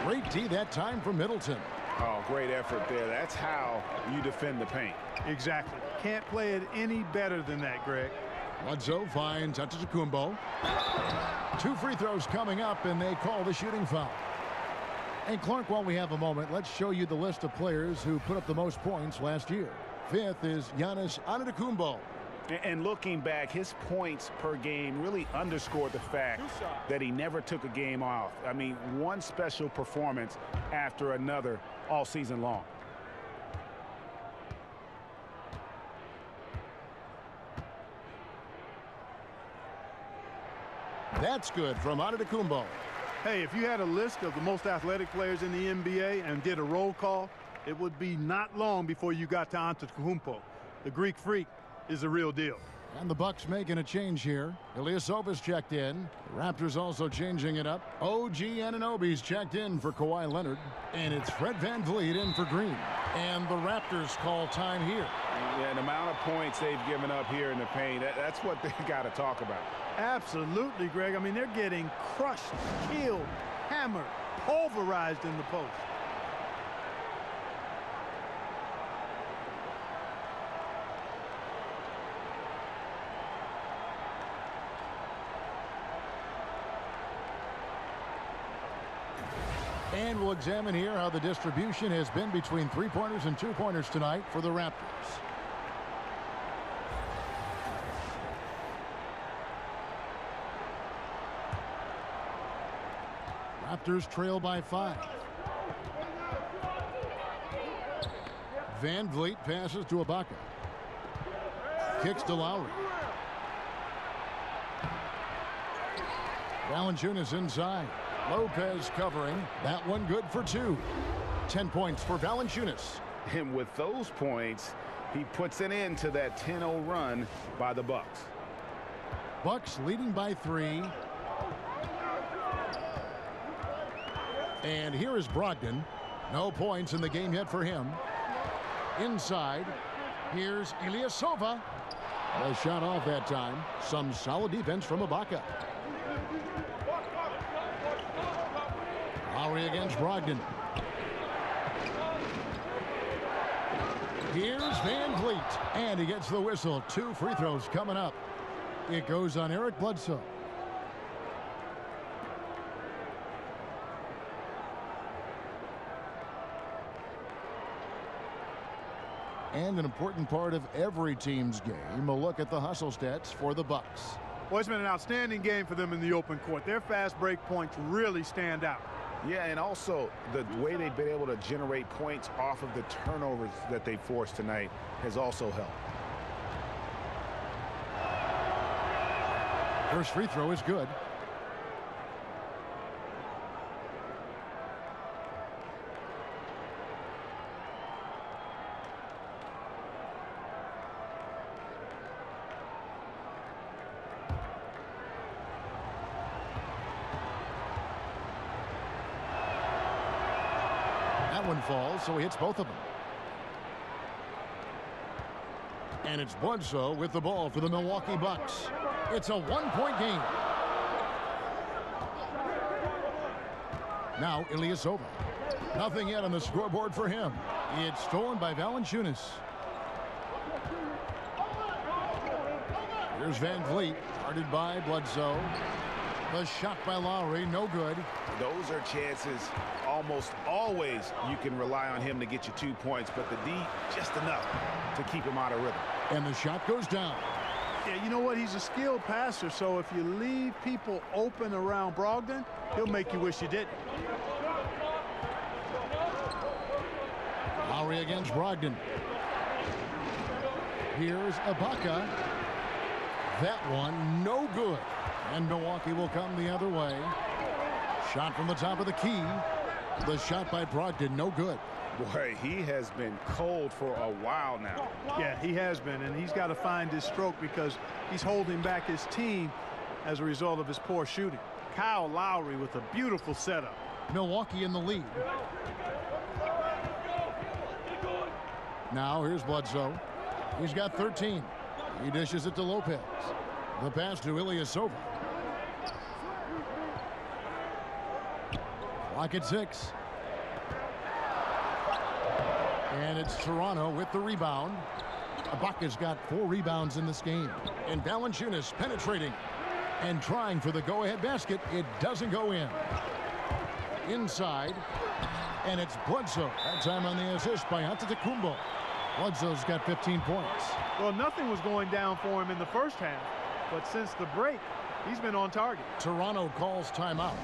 Great D that time for Middleton. Oh, great effort there. That's how you defend the paint. Exactly. Can't play it any better than that, Greg. Bledsoe finds Antetokounmpo. 2 free throws coming up, and they call the shooting foul. And Clark, while we have a moment, let's show you the list of players who put up the most points last year. 5th is Giannis Antetokounmpo. And looking back, his points per game really underscored the fact that he never took a game off. I mean, one special performance after another all season long. That's good from Antetokounmpo. Hey, if you had a list of the most athletic players in the NBA and did a roll call, it would be not long before you got to Antetokounmpo. The Greek Freak is the real deal. And the Bucks making a change here. Ilyasova's checked in. The Raptors also changing it up. OG Anunoby's checked in for Kawhi Leonard. And it's Fred VanVleet in for Green. And the Raptors call time here. Yeah, the amount of points they've given up here in the paint, that's what they got to talk about. Absolutely, Greg. I mean, they're getting crushed, killed, hammered, pulverized in the post. And we'll examine here how the distribution has been between 3-pointers and 2-pointers tonight for the Raptors. Raptors trail by 5. VanVleet passes to Ibaka. Kicks to Lowry. Valanciunas inside. Lopez covering. That one good for 2. 10 points for Valanciunas. And with those points, he puts an end to that 10-0 run by the Bucks. Bucks leading by 3. And here is Brogdon. No points in the game yet for him. Inside, here's Ilyasova. A shot off that time. Some solid defense from Ibaka. Lowry against Brogdon. Here's Van Vliet, and he gets the whistle. 2 free throws coming up. It goes on Eric Bledsoe. And an important part of every team's game, a look at the hustle stats for the Bucks. Well, it's been an outstanding game for them in the open court. Their fast break points really stand out. Yeah, and also the way they've been able to generate points off of the turnovers that they forced tonight has also helped. First free throw is good. One falls, so he hits both of them. And it's Bledsoe with the ball for the Milwaukee Bucks. It's a 1-point game. Now Ilyasova. Nothing yet on the scoreboard for him. It's stolen by Valanciunas. Here's Van Vliet, guarded by Bledsoe. The shot by Lowry, no good. Those are chances almost always you can rely on him to get you 2 points, but the D just enough to keep him out of rhythm. And the shot goes down. Yeah, you know what? He's a skilled passer, so if you leave people open around Brogdon, he'll make you wish you didn't. Lowry against Brogdon. Here's Ibaka. That one, no good. And Milwaukee will come the other way. Shot from the top of the key. The shot by Brogdon, no good. Boy, he has been cold for a while now. Yeah, he has been, and he's got to find his stroke because he's holding back his team as a result of his poor shooting. Kyle Lowry with a beautiful setup. Milwaukee in the lead. Now here's Bledsoe. He's got 13. He dishes it to Lopez. The pass to Ilyasova. Clock at 6. And it's Toronto with the rebound. Ibaka's got 4 rebounds in this game. And Valanciunas penetrating and trying for the go-ahead basket. It doesn't go in. Inside. And it's Bledsoe. That time on the assist by Antetokounmpo. Bledsoe's got 15 points. Well, nothing was going down for him in the first half. But since the break, he's been on target. Toronto calls timeout.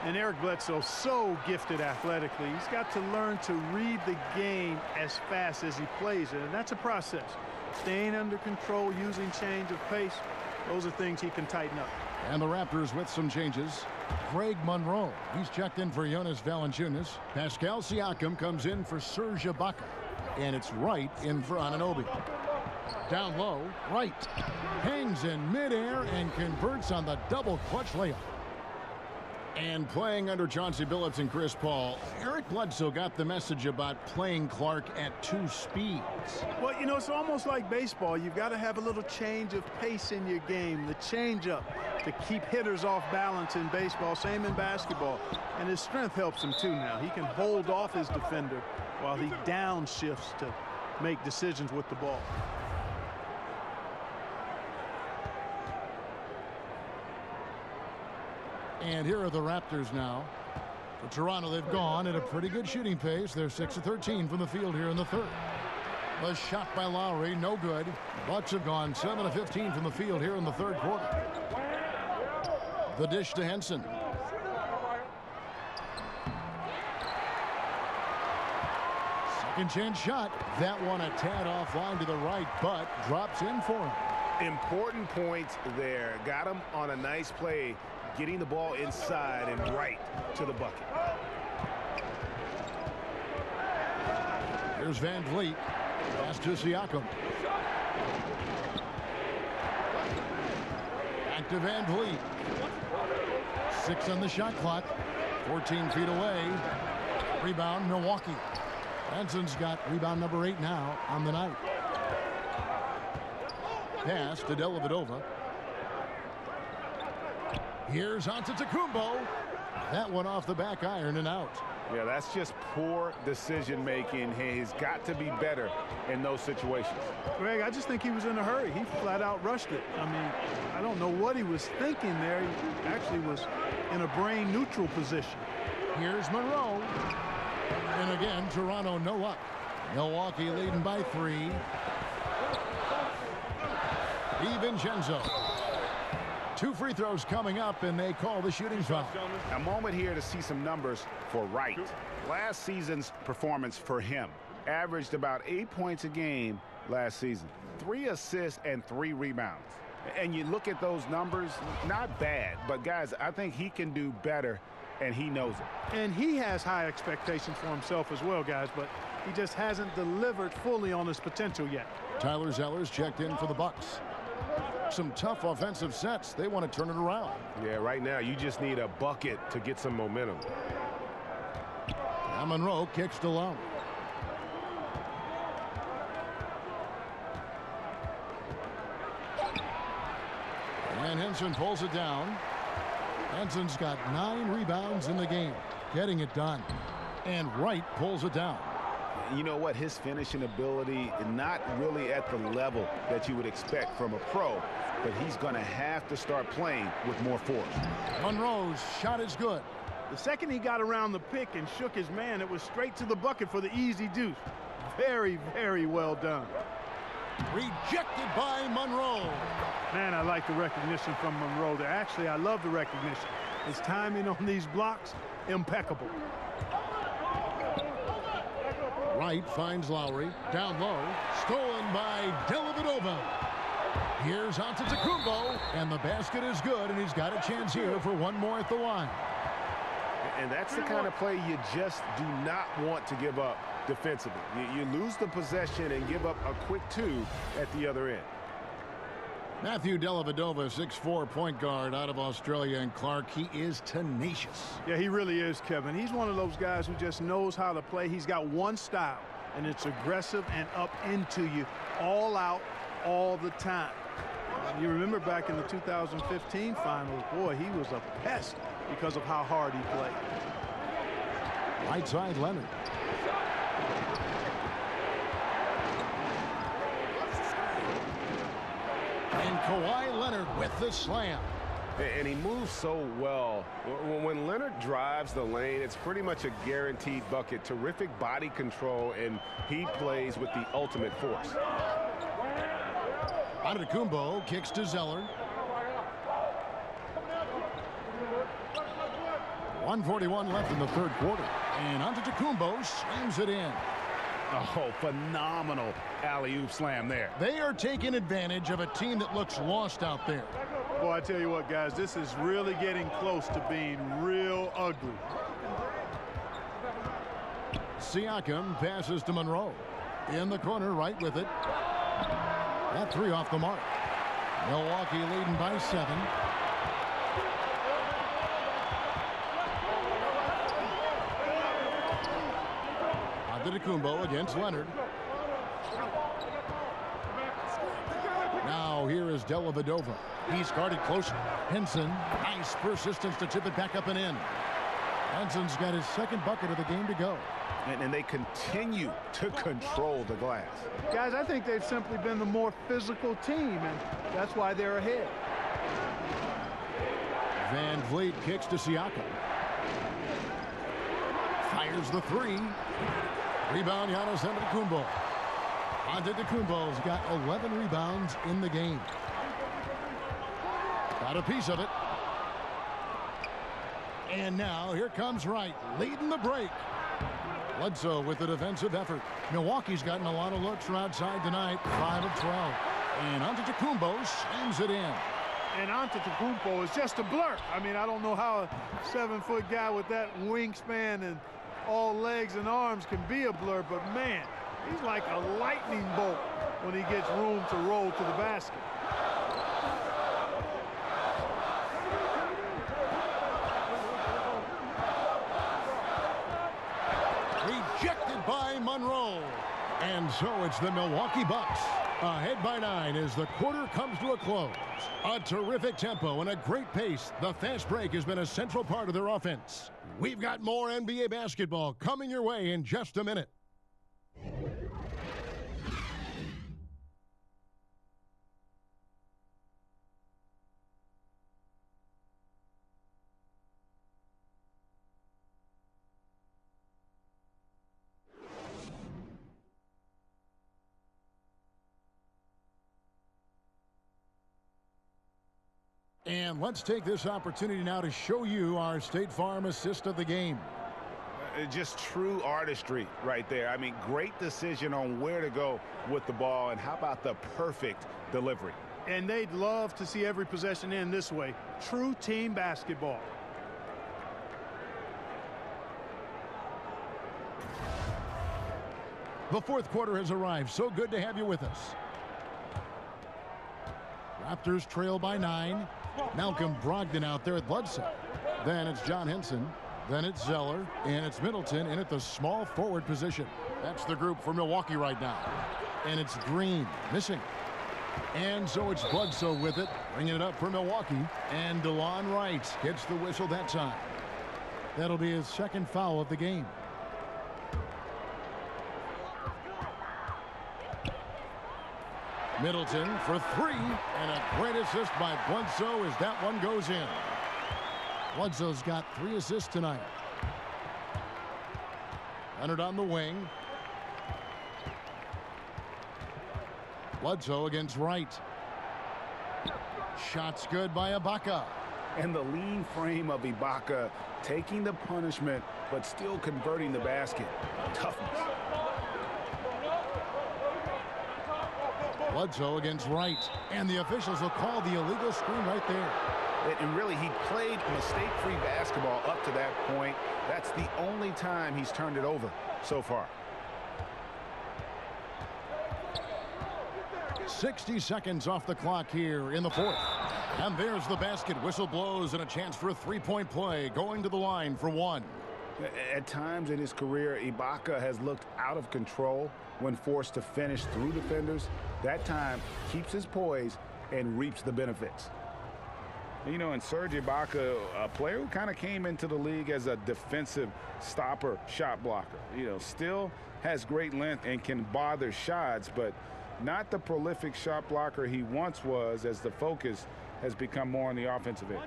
And Eric Bledsoe, so gifted athletically. He's got to learn to read the game as fast as he plays it. And that's a process. Staying under control, using change of pace. Those are things he can tighten up. And the Raptors with some changes. Greg Monroe, he's checked in for Jonas Valanciunas. Pascal Siakam comes in for Serge Ibaka. And it's Wright in for Anunoby. Down low, Wright hangs in midair and converts on the double clutch layup. And playing under Chauncey Billups and Chris Paul, Eric Bledsoe got the message about playing Clark at 2 speeds. Well, you know, it's almost like baseball. You've got to have a little change of pace in your game, the changeup to keep hitters off balance in baseball, same in basketball. And his strength helps him too now. He can hold off his defender while he downshifts to make decisions with the ball. And here are the Raptors now. For Toronto, they've gone at a pretty good shooting pace. They're 6 of 13 from the field here in the third. The shot by Lowry, no good. Bucks have gone 7 of 15 from the field here in the third quarter. The dish to Henson. Second chance shot. That one a tad offline to the right, but drops in for him. Important points there. Got him on a nice play, getting the ball inside and right to the bucket. Here's Van Vliet. Pass to Siakam. Back to Van Vliet. 6 on the shot clock. 14 feet away. Rebound, Milwaukee. Henson's got rebound number 8 now on the night. pass to Dellavedova. Here's Antetokounmpo. That one off the back iron and out. Yeah, that's just poor decision-making. He's got to be better in those situations. Greg, I just think he was in a hurry. He flat out rushed it. I mean, I don't know what he was thinking there. He actually was in a brain neutral position. Here's Monroe. And again, Toronto no luck. Milwaukee leading by 3. DiVincenzo. 2 free throws coming up, and they call the shooting foul. A moment here to see some numbers for Wright. Last season's performance for him averaged about 8 points a game last season. 3 assists and 3 rebounds. And you look at those numbers, not bad, but guys, I think he can do better, and he knows it. And he has high expectations for himself as well, guys, but he just hasn't delivered fully on his potential yet. Tyler Zeller's checked in for the Bucks. Some tough offensive sets. They want to turn it around. Yeah, right now you just need a bucket to get some momentum. Now Monroe kicks to Lowry. And Henson pulls it down. Henson's got 9 rebounds in the game, getting it done. And Wright pulls it down. You know what? His finishing ability is not really at the level that you would expect from a pro, but he's going to have to start playing with more force. Monroe's shot is good. The second he got around the pick and shook his man, it was straight to the bucket for the easy deuce. Very, very well done. Rejected by Monroe. Man, I like the recognition from Monroe there. Actually, I love the recognition. His timing on these blocks, impeccable. Wright finds Lowry. Down low. Stolen by Dellavedova. Here's Antetokounmpo. And the basket is good, and he's got a chance here for one more at the line. And that's the kind of play you just do not want to give up defensively. You lose the possession and give up a quick 2 at the other end. Matthew Dellavedova, 6'4" point guard out of Australia, and Clark, he is tenacious. Yeah, he really is, Kevin. He's one of those guys who just knows how to play. He's got one style, and it's aggressive and up into you, all out, all the time. You remember back in the 2015 finals, boy, he was a pest because of how hard he played. Right side, Leonard. And Kawhi Leonard with the slam. And he moves so well. When Leonard drives the lane, it's pretty much a guaranteed bucket. Terrific body control, and he plays with the ultimate force. Antetokounmpo kicks to Zeller. 1:41 left in the third quarter. And Antetokounmpo slams it in. Oh, phenomenal alley-oop slam there. They are taking advantage of a team that looks lost out there. Boy, I tell you what, guys, this is really getting close to being real ugly. Siakam passes to Monroe. In the corner, right with it. That 3 off the mark. Milwaukee leading by 7. Antetokounmpo against Leonard. Now here is Dellavedova. He's guarded closer. Henson, nice persistence to tip it back up and in. Henson's got his second bucket of the game to go. And they continue to control the glass. Guys, I think they've simply been the more physical team, and that's why they're ahead. Van Vliet kicks to Siakam. Fires the 3. Rebound, Giannis Antetokounmpo. Antetokounmpo's got 11 rebounds in the game. Got a piece of it. And now here comes Wright, leading the break. Bledsoe with the defensive effort. Milwaukee's gotten a lot of looks from outside tonight, 5 of 12. And Antetokounmpo slams it in. And Antetokounmpo is just a blur. I mean, I don't know how a 7-foot guy with that wingspan and all legs and arms can be a blur, but man, he's like a lightning bolt when he gets room to roll to the basket. Rejected by Monroe. And so it's the Milwaukee Bucks Ahead by 9 as the quarter comes to a close. A terrific tempo and a great pace. The fast break has been a central part of their offense. We've got more NBA basketball coming your way in just a minute. And let's take this opportunity now to show you our State Farm assist of the game. Just true artistry right there. I mean, great decision on where to go with the ball, and how about the perfect delivery? And they'd love to see every possession end this way. True team basketball. The fourth quarter has arrived. So good to have you with us. Raptors trail by 9. Malcolm Brogdon out there at Bledsoe. Then it's John Henson. Then it's Zeller. And it's Middleton in at the small forward position. That's the group for Milwaukee right now. And it's Green missing. And so it's Bledsoe with it, bringing it up for Milwaukee. And DeLon Wright gets the whistle that time. That'll be his second foul of the game. Middleton for 3, and a great assist by Bledsoe as that one goes in. Bledsoe's got 3 assists tonight. Leonard on the wing. Bledsoe against Wright. Shots good by Ibaka. And the lean frame of Ibaka, taking the punishment but still converting the basket. Toughness. Bledsoe against Wright, and the officials will call the illegal screen right there. And really, he played mistake-free basketball up to that point. That's the only time he's turned it over so far. 60 seconds off the clock here in the fourth. And there's the basket. Whistle blows and a chance for a three-point play, going to the line for 1. At times in his career, Ibaka has looked out of control when forced to finish through defenders. That time keeps his poise and reaps the benefits. You know, and Serge Ibaka, a player who kind of came into the league as a defensive stopper, shot blocker. You know, still has great length and can bother shots, but not the prolific shot blocker he once was, as the focus has become more on the offensive end.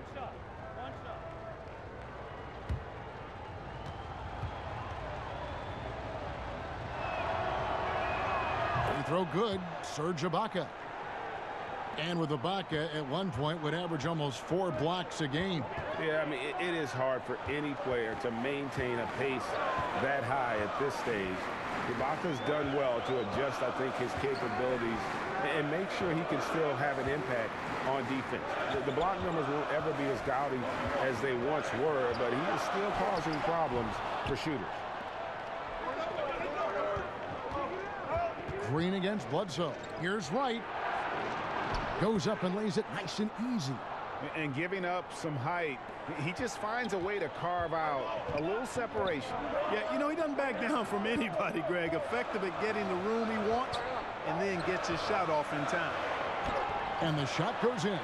Throw good, Serge Ibaka. And with Ibaka at one point would average almost 4 blocks a game. Yeah, I mean, it is hard for any player to maintain a pace that high at this stage. Ibaka's done well to adjust, I think, his capabilities and make sure he can still have an impact on defense. The block numbers won't ever be as gaudy as they once were, but he is still causing problems for shooters. Green against Bledsoe. Here's Wright. Goes up and lays it nice and easy. And giving up some height, he just finds a way to carve out a little separation. Yeah, you know, he doesn't back down from anybody, Greg. Effective at getting the room he wants and then gets his shot off in time. And the shot goes in.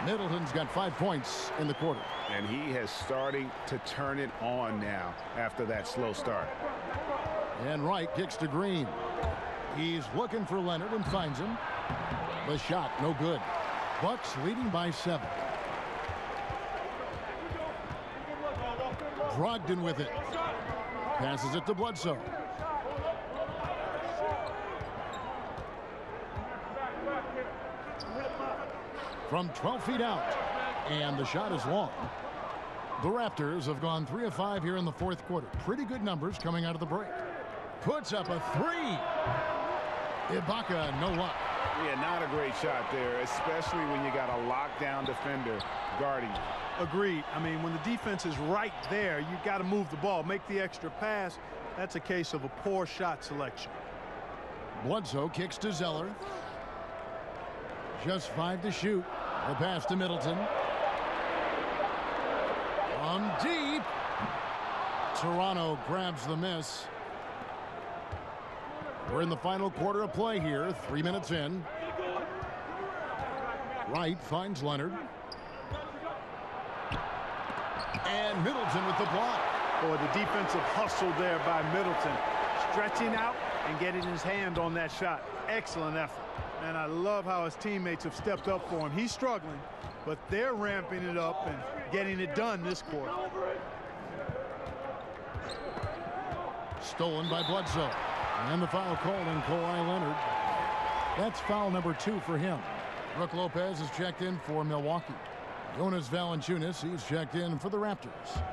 Middleton's got 5 points in the quarter. And he has starting to turn it on now after that slow start. And Wright kicks to Green. He's looking for Leonard and finds him. The shot, no good. Bucks leading by 7. Brogdon with it. Passes it to Bledsoe. From 12 feet out. And the shot is long. The Raptors have gone 3 of 5 here in the fourth quarter. Pretty good numbers coming out of the break. Puts up a 3. Ibaka, no luck. Yeah, not a great shot there, especially when you got a lockdown defender guarding you. Agreed. I mean, when the defense is right there, you got to move the ball, make the extra pass. That's a case of a poor shot selection. Bledsoe kicks to Zeller. Just 5 to shoot. The pass to Middleton. From deep. Toronto grabs the miss. We're in the final quarter of play here, 3 minutes in. Wright finds Leonard. And Middleton with the block. Boy, the defensive hustle there by Middleton. Stretching out and getting his hand on that shot. Excellent effort. And I love how his teammates have stepped up for him. He's struggling, but they're ramping it up and getting it done this quarter. Stolen by Bledsoe. And the foul called on Kawhi Leonard. That's foul number 2 for him. Brook Lopez is checked in for Milwaukee. Jonas Valanciunas, he's checked in for the Raptors.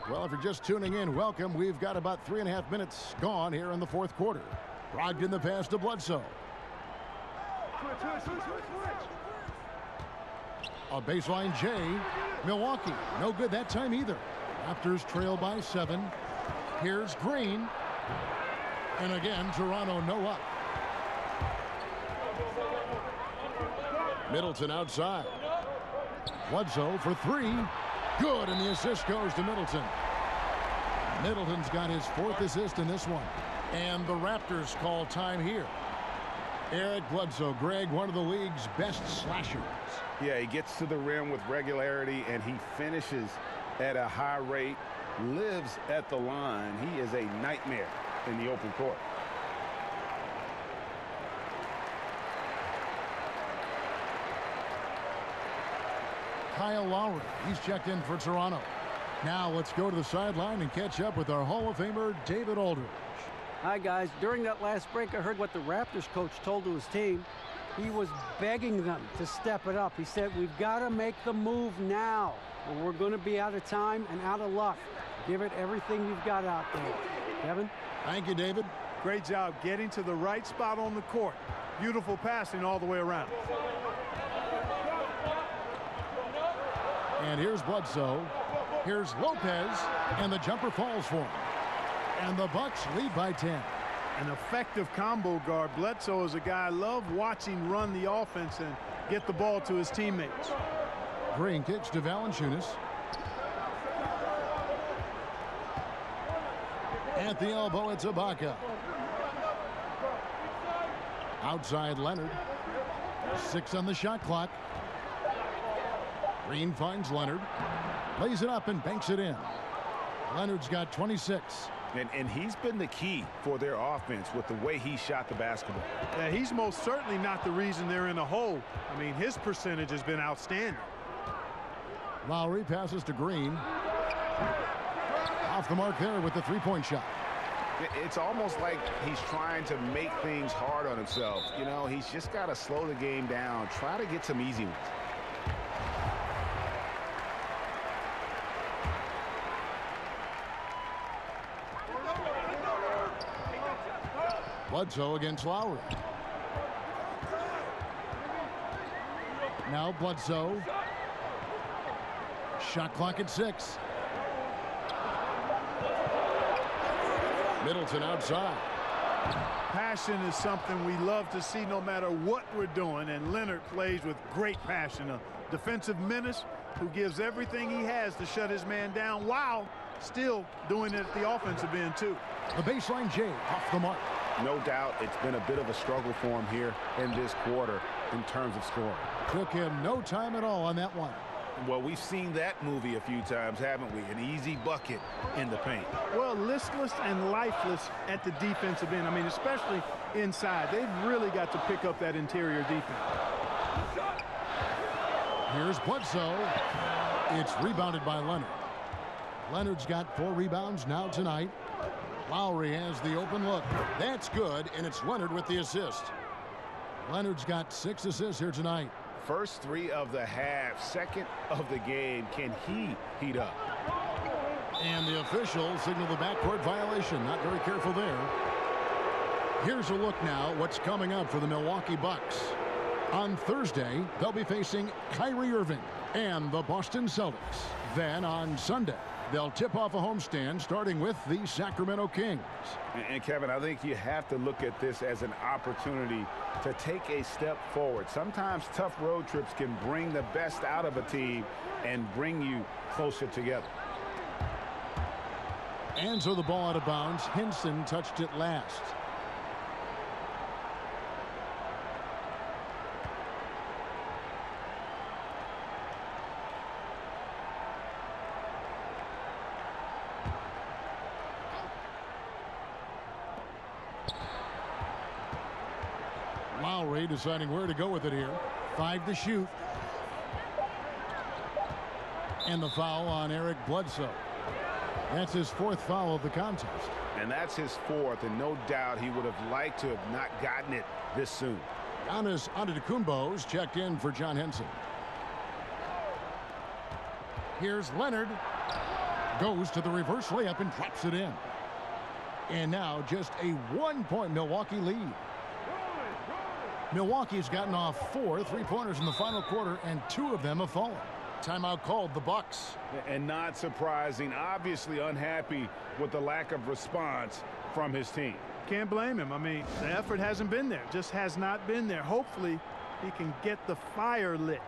Well, if you're just tuning in, welcome. We've got about 3.5 minutes gone here in the fourth quarter. Brogdon the pass to Bledsoe. A baseline J. Milwaukee, no good that time either. Raptors trail by 7. Here's Green. And again, Toronto no up. Middleton outside. Bledsoe for 3. Good, and the assist goes to Middleton. Middleton's got his 4th assist in this one. And the Raptors call time here. Eric Bledsoe, Greg, one of the league's best slashers. Yeah, he gets to the rim with regularity, and he finishes at a high rate, lives at the line. He is a nightmare in the open court. Kyle Lowry, he's checked in for Toronto. Now let's go to the sideline and catch up with our Hall of Famer, David Aldridge. Hi, guys. During that last break, I heard what the Raptors coach told to his team. He was begging them to step it up. He said, we've got to make the move now, or we're going to be out of time and out of luck. Give it everything you've got out there. Kevin? Thank you, David. Great job getting to the right spot on the court. Beautiful passing all the way around. And here's Bledsoe. Here's Lopez, and the jumper falls for him. And the Bucks lead by 10. An effective combo guard. Bledsoe is a guy I love watching run the offense and get the ball to his teammates. Green kicks to Valanciunas. At the elbow, it's Ibaka. Outside Leonard. 6 on the shot clock. Green finds Leonard. Lays it up and banks it in. Leonard's got 26. And he's been the key for their offense with the way he shot the basketball. Yeah, he's most certainly not the reason they're in a hole. I mean, his percentage has been outstanding. Lowry passes to Green. Off the mark there with the three-point shot. It's almost like he's trying to make things hard on himself. You know, he's just got to slow the game down, try to get some easy ones. Bledsoe against Lowry. Now Bledsoe. Shot clock at 6. Middleton outside. Passion is something we love to see no matter what we're doing, and Leonard plays with great passion. A defensive menace who gives everything he has to shut his man down while still doing it at the offensive end too. The baseline J off the mark. No doubt it's been a bit of a struggle for him here in this quarter in terms of scoring. Took him no time at all on that one. Well, we've seen that movie a few times, haven't we? An easy bucket in the paint. Well, listless and lifeless at the defensive end. I mean, especially inside. They've really got to pick up that interior defense. Here's Bledsoe. It's rebounded by Leonard. Leonard's got 4 rebounds now tonight. Lowry has the open look. That's good, and it's Leonard with the assist. Leonard's got 6 assists here tonight. First 3 of the half, second of the game. Can he heat up? And the official signaled the backcourt violation. Not very careful there. Here's a look now what's coming up for the Milwaukee Bucks. On Thursday, they'll be facing Kyrie Irving and the Boston Celtics. Then on Sunday, they'll tip off a homestand starting with the Sacramento Kings. And Kevin, I think you have to look at this as an opportunity to take a step forward. Sometimes tough road trips can bring the best out of a team and bring you closer together. And so the ball out of bounds. Henson touched it last. Lowry deciding where to go with it here. 5 to shoot. And the foul on Eric Bledsoe. That's his 4th foul of the contest. And that's his 4th, and no doubt he would have liked to have not gotten it this soon. Giannis Antetokounmpo's checked in for John Henson. Here's Leonard. Goes to the reverse layup and drops it in. And now just a 1-point Milwaukee lead. Milwaukee's gotten off 4 3-pointers in the final quarter, and 2 of them have fallen. Timeout called, the Bucks. And not surprising, obviously unhappy with the lack of response from his team. Can't blame him. I mean, the effort hasn't been there. Just has not been there. Hopefully, he can get the fire lit.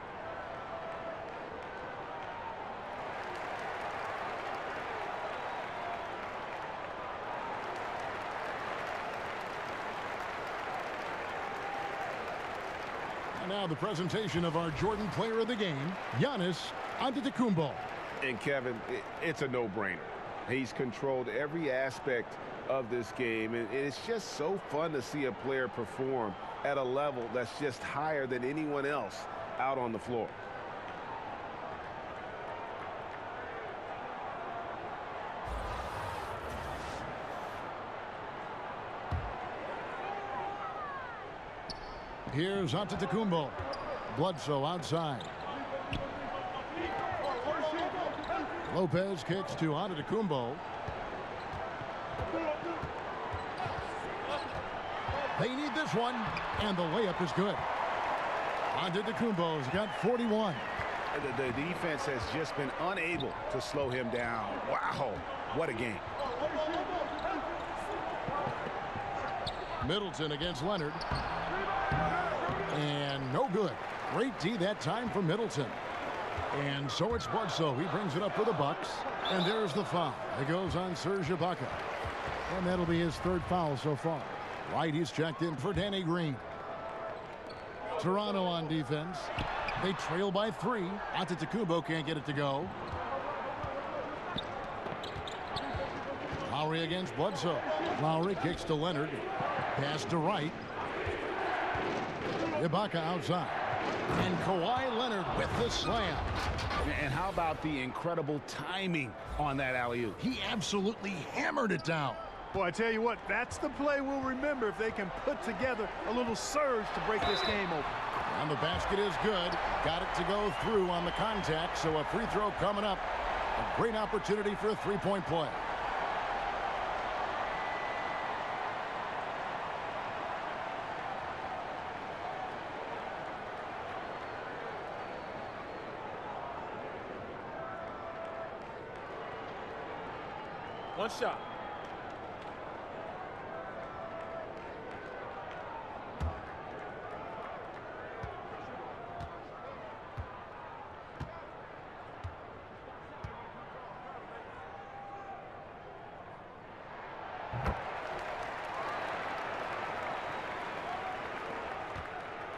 Now the presentation of our Jordan Player of the Game, Giannis Antetokounmpo. And Kevin, it's a no-brainer. He's controlled every aspect of this game, and it's just so fun to see a player perform at a level that's just higher than anyone else out on the floor. Here's Antetokounmpo. Bledsoe outside. Lopez kicks to Antetokounmpo. They need this one, and the layup is good. Antetokounmpo's got 41. The defense has just been unable to slow him down. Wow, what a game. Middleton against Leonard. And no good. Great D that time for Middleton. And so it's Bledsoe. He brings it up for the Bucks. And there's the foul. It goes on Serge Ibaka. And that'll be his 3rd foul so far. Right, he's checked in for Danny Green. Toronto on defense. They trail by 3. Antetokounmpo can't get it to go. Lowry against Bledsoe. Lowry kicks to Leonard. Pass to Wright. Ibaka outside. And Kawhi Leonard with the slam. And how about the incredible timing on that alley-oop? He absolutely hammered it down. Boy, I tell you what, that's the play we'll remember if they can put together a little surge to break this game open. And the basket is good. Got it to go through on the contact, so a free throw coming up. A great opportunity for a 3-point play. One shot.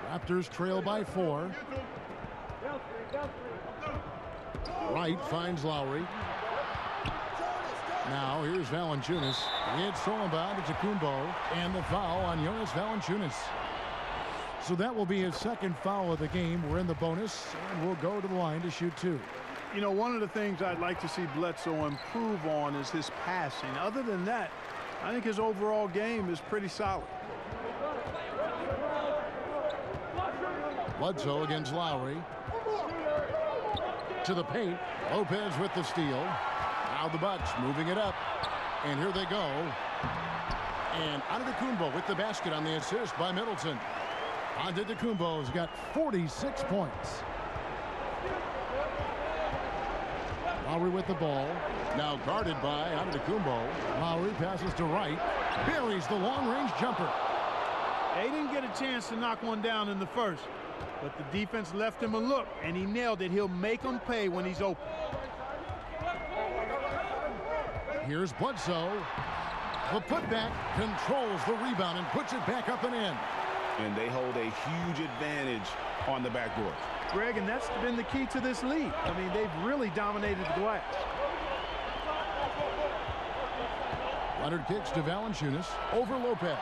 Raptors trail by 4. Wright finds Lowry. Now here's Valanciunas. It's thrown by Antetokounmpo, and the foul on Jonas Valanciunas. So that will be his 2nd foul of the game. We're in the bonus, and we'll go to the line to shoot 2. You know, one of the things I'd like to see Bledsoe improve on is his passing. Other than that, I think his overall game is pretty solid. Bledsoe against Lowry. To the paint. Lopez with the steal. Now the Bucks moving it up. And here they go. And Antetokounmpo with the basket on the assist by Middleton. Antetokounmpo's got 46 points. Lowry with the ball. Now guarded by Antetokounmpo. Lowry passes to Wright. Buries the long-range jumper. They didn't get a chance to knock one down in the first, but the defense left him a look, and he nailed it. He'll make them pay when he's open. Here's Bledsoe. The putback controls the rebound and puts it back up and in. And they hold a huge advantage on the backboard. Greg, and that's been the key to this lead. I mean, they've really dominated the glass. Leonard kicks to Valanciunas over Lopez.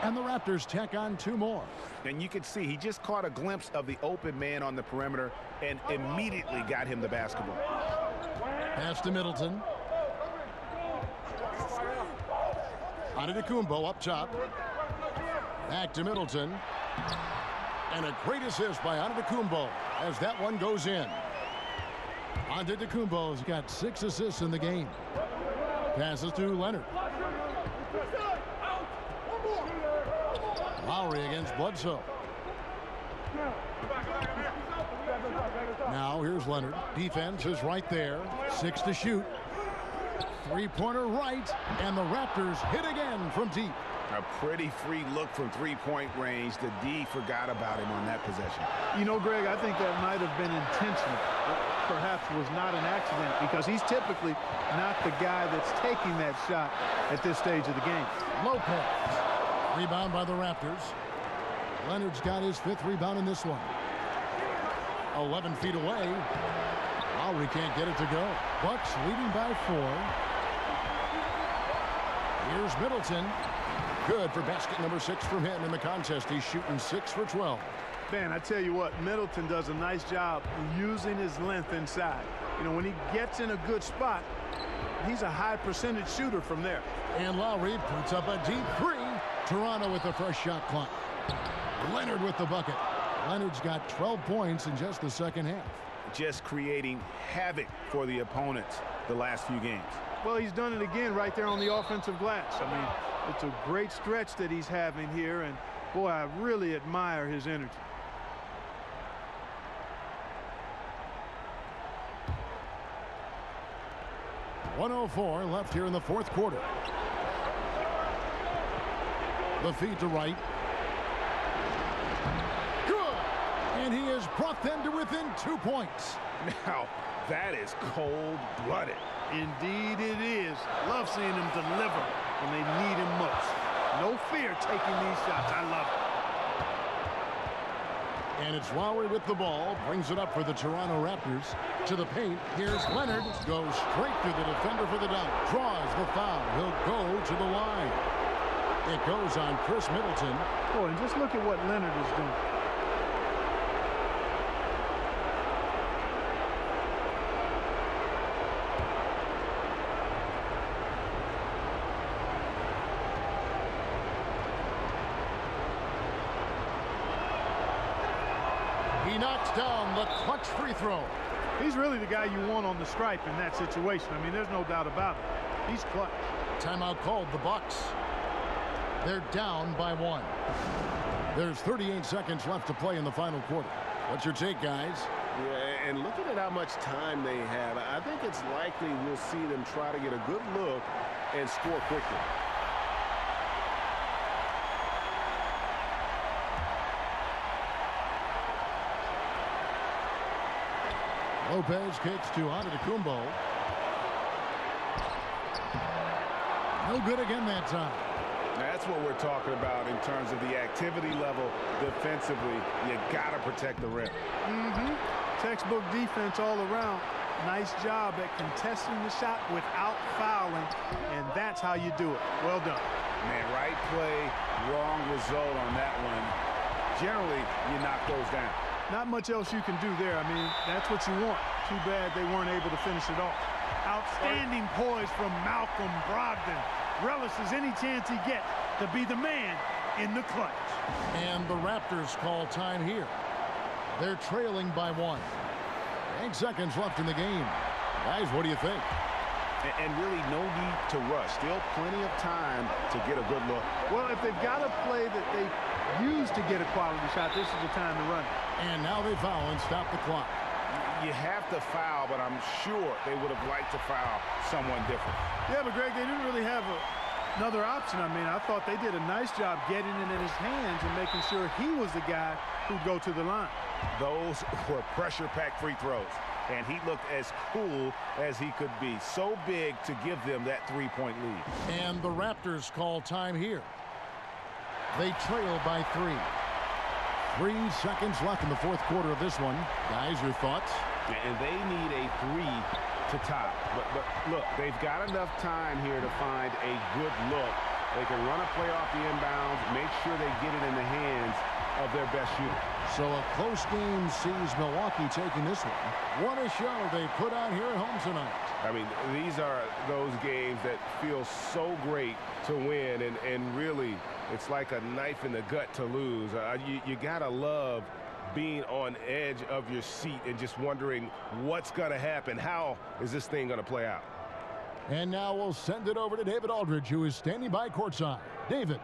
And the Raptors tack on 2 more. And you can see he just caught a glimpse of the open man on the perimeter and immediately got him the basketball. Pass to Middleton. Antetokounmpo up top. Back to Middleton. And a great assist by Antetokounmpo as that one goes in. Antetokounmpo's got 6 assists in the game. Passes to Leonard. Lowry against Bledsoe. Now here's Leonard. Defense is right there. 6 to shoot. 3-pointer right. And the Raptors hit again from deep. A pretty free look from three-point range. The D forgot about him on that possession. You know, Greg, I think that might have been intentional. Perhaps was not an accident because he's typically not the guy that's taking that shot at this stage of the game. Lopez. Rebound by the Raptors. Leonard's got his 5th rebound in this one. 11 feet away. Lowry can't get it to go. Bucks leading by 4. Here's Middleton. Good for basket number 6 from him in the contest. He's shooting 6 for 12. Man, I tell you what, Middleton does a nice job using his length inside. You know, when he gets in a good spot, he's a high percentage shooter from there. And Lowry puts up a deep 3. Toronto with the fresh shot clock. Leonard with the bucket. Leonard's got 12 points in just the second half. Just creating havoc for the opponents the last few games. Well, he's done it again right there on the offensive glass. I mean, it's a great stretch that he's having here, and boy, I really admire his energy. .104 left here in the 4th quarter. The feed to Wright. Good! And he has brought them to within 2 points. Now, that is cold-blooded. Indeed it is. Love seeing him deliver when they need him most. No fear taking these shots. I love it. And it's Lowry with the ball. Brings it up for the Toronto Raptors. To the paint. Here's Leonard. Goes straight through the defender for the dunk. Draws the foul. He'll go to the line. It goes on Chris Middleton. Boy, and just look at what Leonard is doing. He knocks down the clutch free throw. He's really the guy you want on the stripe in that situation. I mean, there's no doubt about it. He's clutch. Timeout called the Bucks. They're down by 1. There's 38 seconds left to play in the final quarter. What's your take, guys? Yeah, and looking at how much time they have, I think it's likely we'll see them try to get a good look and score quickly. Lopez kicks to Antetokounmpo. No good again that time. That's what we're talking about in terms of the activity level defensively. You got to protect the rim. Textbook defense all around. Nice job at contesting the shot without fouling, and that's how you do it. Well done. Man, right play, wrong result on that one. Generally, you knock those down. Not much else you can do there. I mean, that's what you want. Too bad they weren't able to finish it off. Outstanding poise from Malcolm Brogdon. Relishes any chance he gets to be the man in the clutch. And the Raptors call time here. They're trailing by 1. 8 seconds left in the game. Guys, what do you think? And really no need to rush. Still plenty of time to get a good look. Well, if they've got a play that they use to get a quality shot, this is the time to run it. And now they foul and stop the clock. You have to foul, but I'm sure they would have liked to foul someone different. Yeah, but Greg, they didn't really have another option. I mean, I thought they did a nice job getting it in his hands and making sure he was the guy who'd go to the line. Those were pressure-packed free throws, and he looked as cool as he could be. So big to give them that 3-point lead. And the Raptors call time here. They trail by 3. 3 seconds left in the 4th quarter of this one. Guys, your thoughts? And they need a 3 to top. But look, they've got enough time here to find a good look. They can run a play off the inbounds, make sure they get it in the hands of their best shooter. So a close game sees Milwaukee taking this one. What a show they put on here at home tonight. I mean, these are those games that feel so great to win, and really, it's like a knife in the gut to lose. You got to love being on edge of your seat and just wondering what's going to happen. How is this thing going to play out? And now we'll send it over to David Aldridge, who is standing by courtside. David.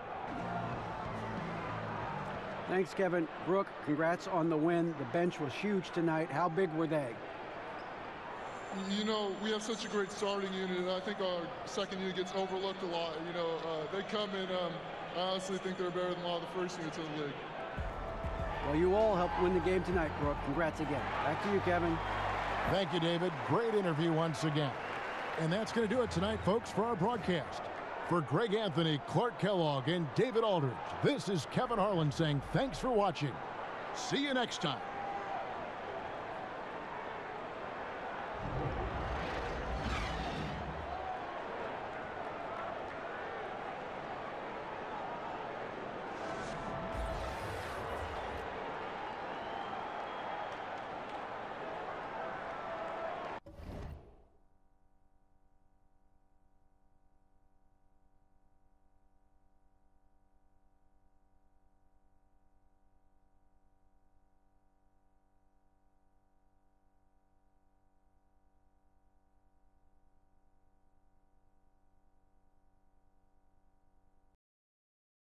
Thanks, Kevin. Brooke, congrats on the win. The bench was huge tonight. How big were they? You know, we have such a great starting unit, and I think our second unit gets overlooked a lot. You know, they come in, I honestly think they're better than a lot of the first units in the league. Well, you all helped win the game tonight, Brooke. Congrats again. Back to you, Kevin. Thank you, David. Great interview once again. And that's going to do it tonight, folks, for our broadcast. For Greg Anthony, Clark Kellogg, and David Aldridge, this is Kevin Harlan saying thanks for watching. See you next time.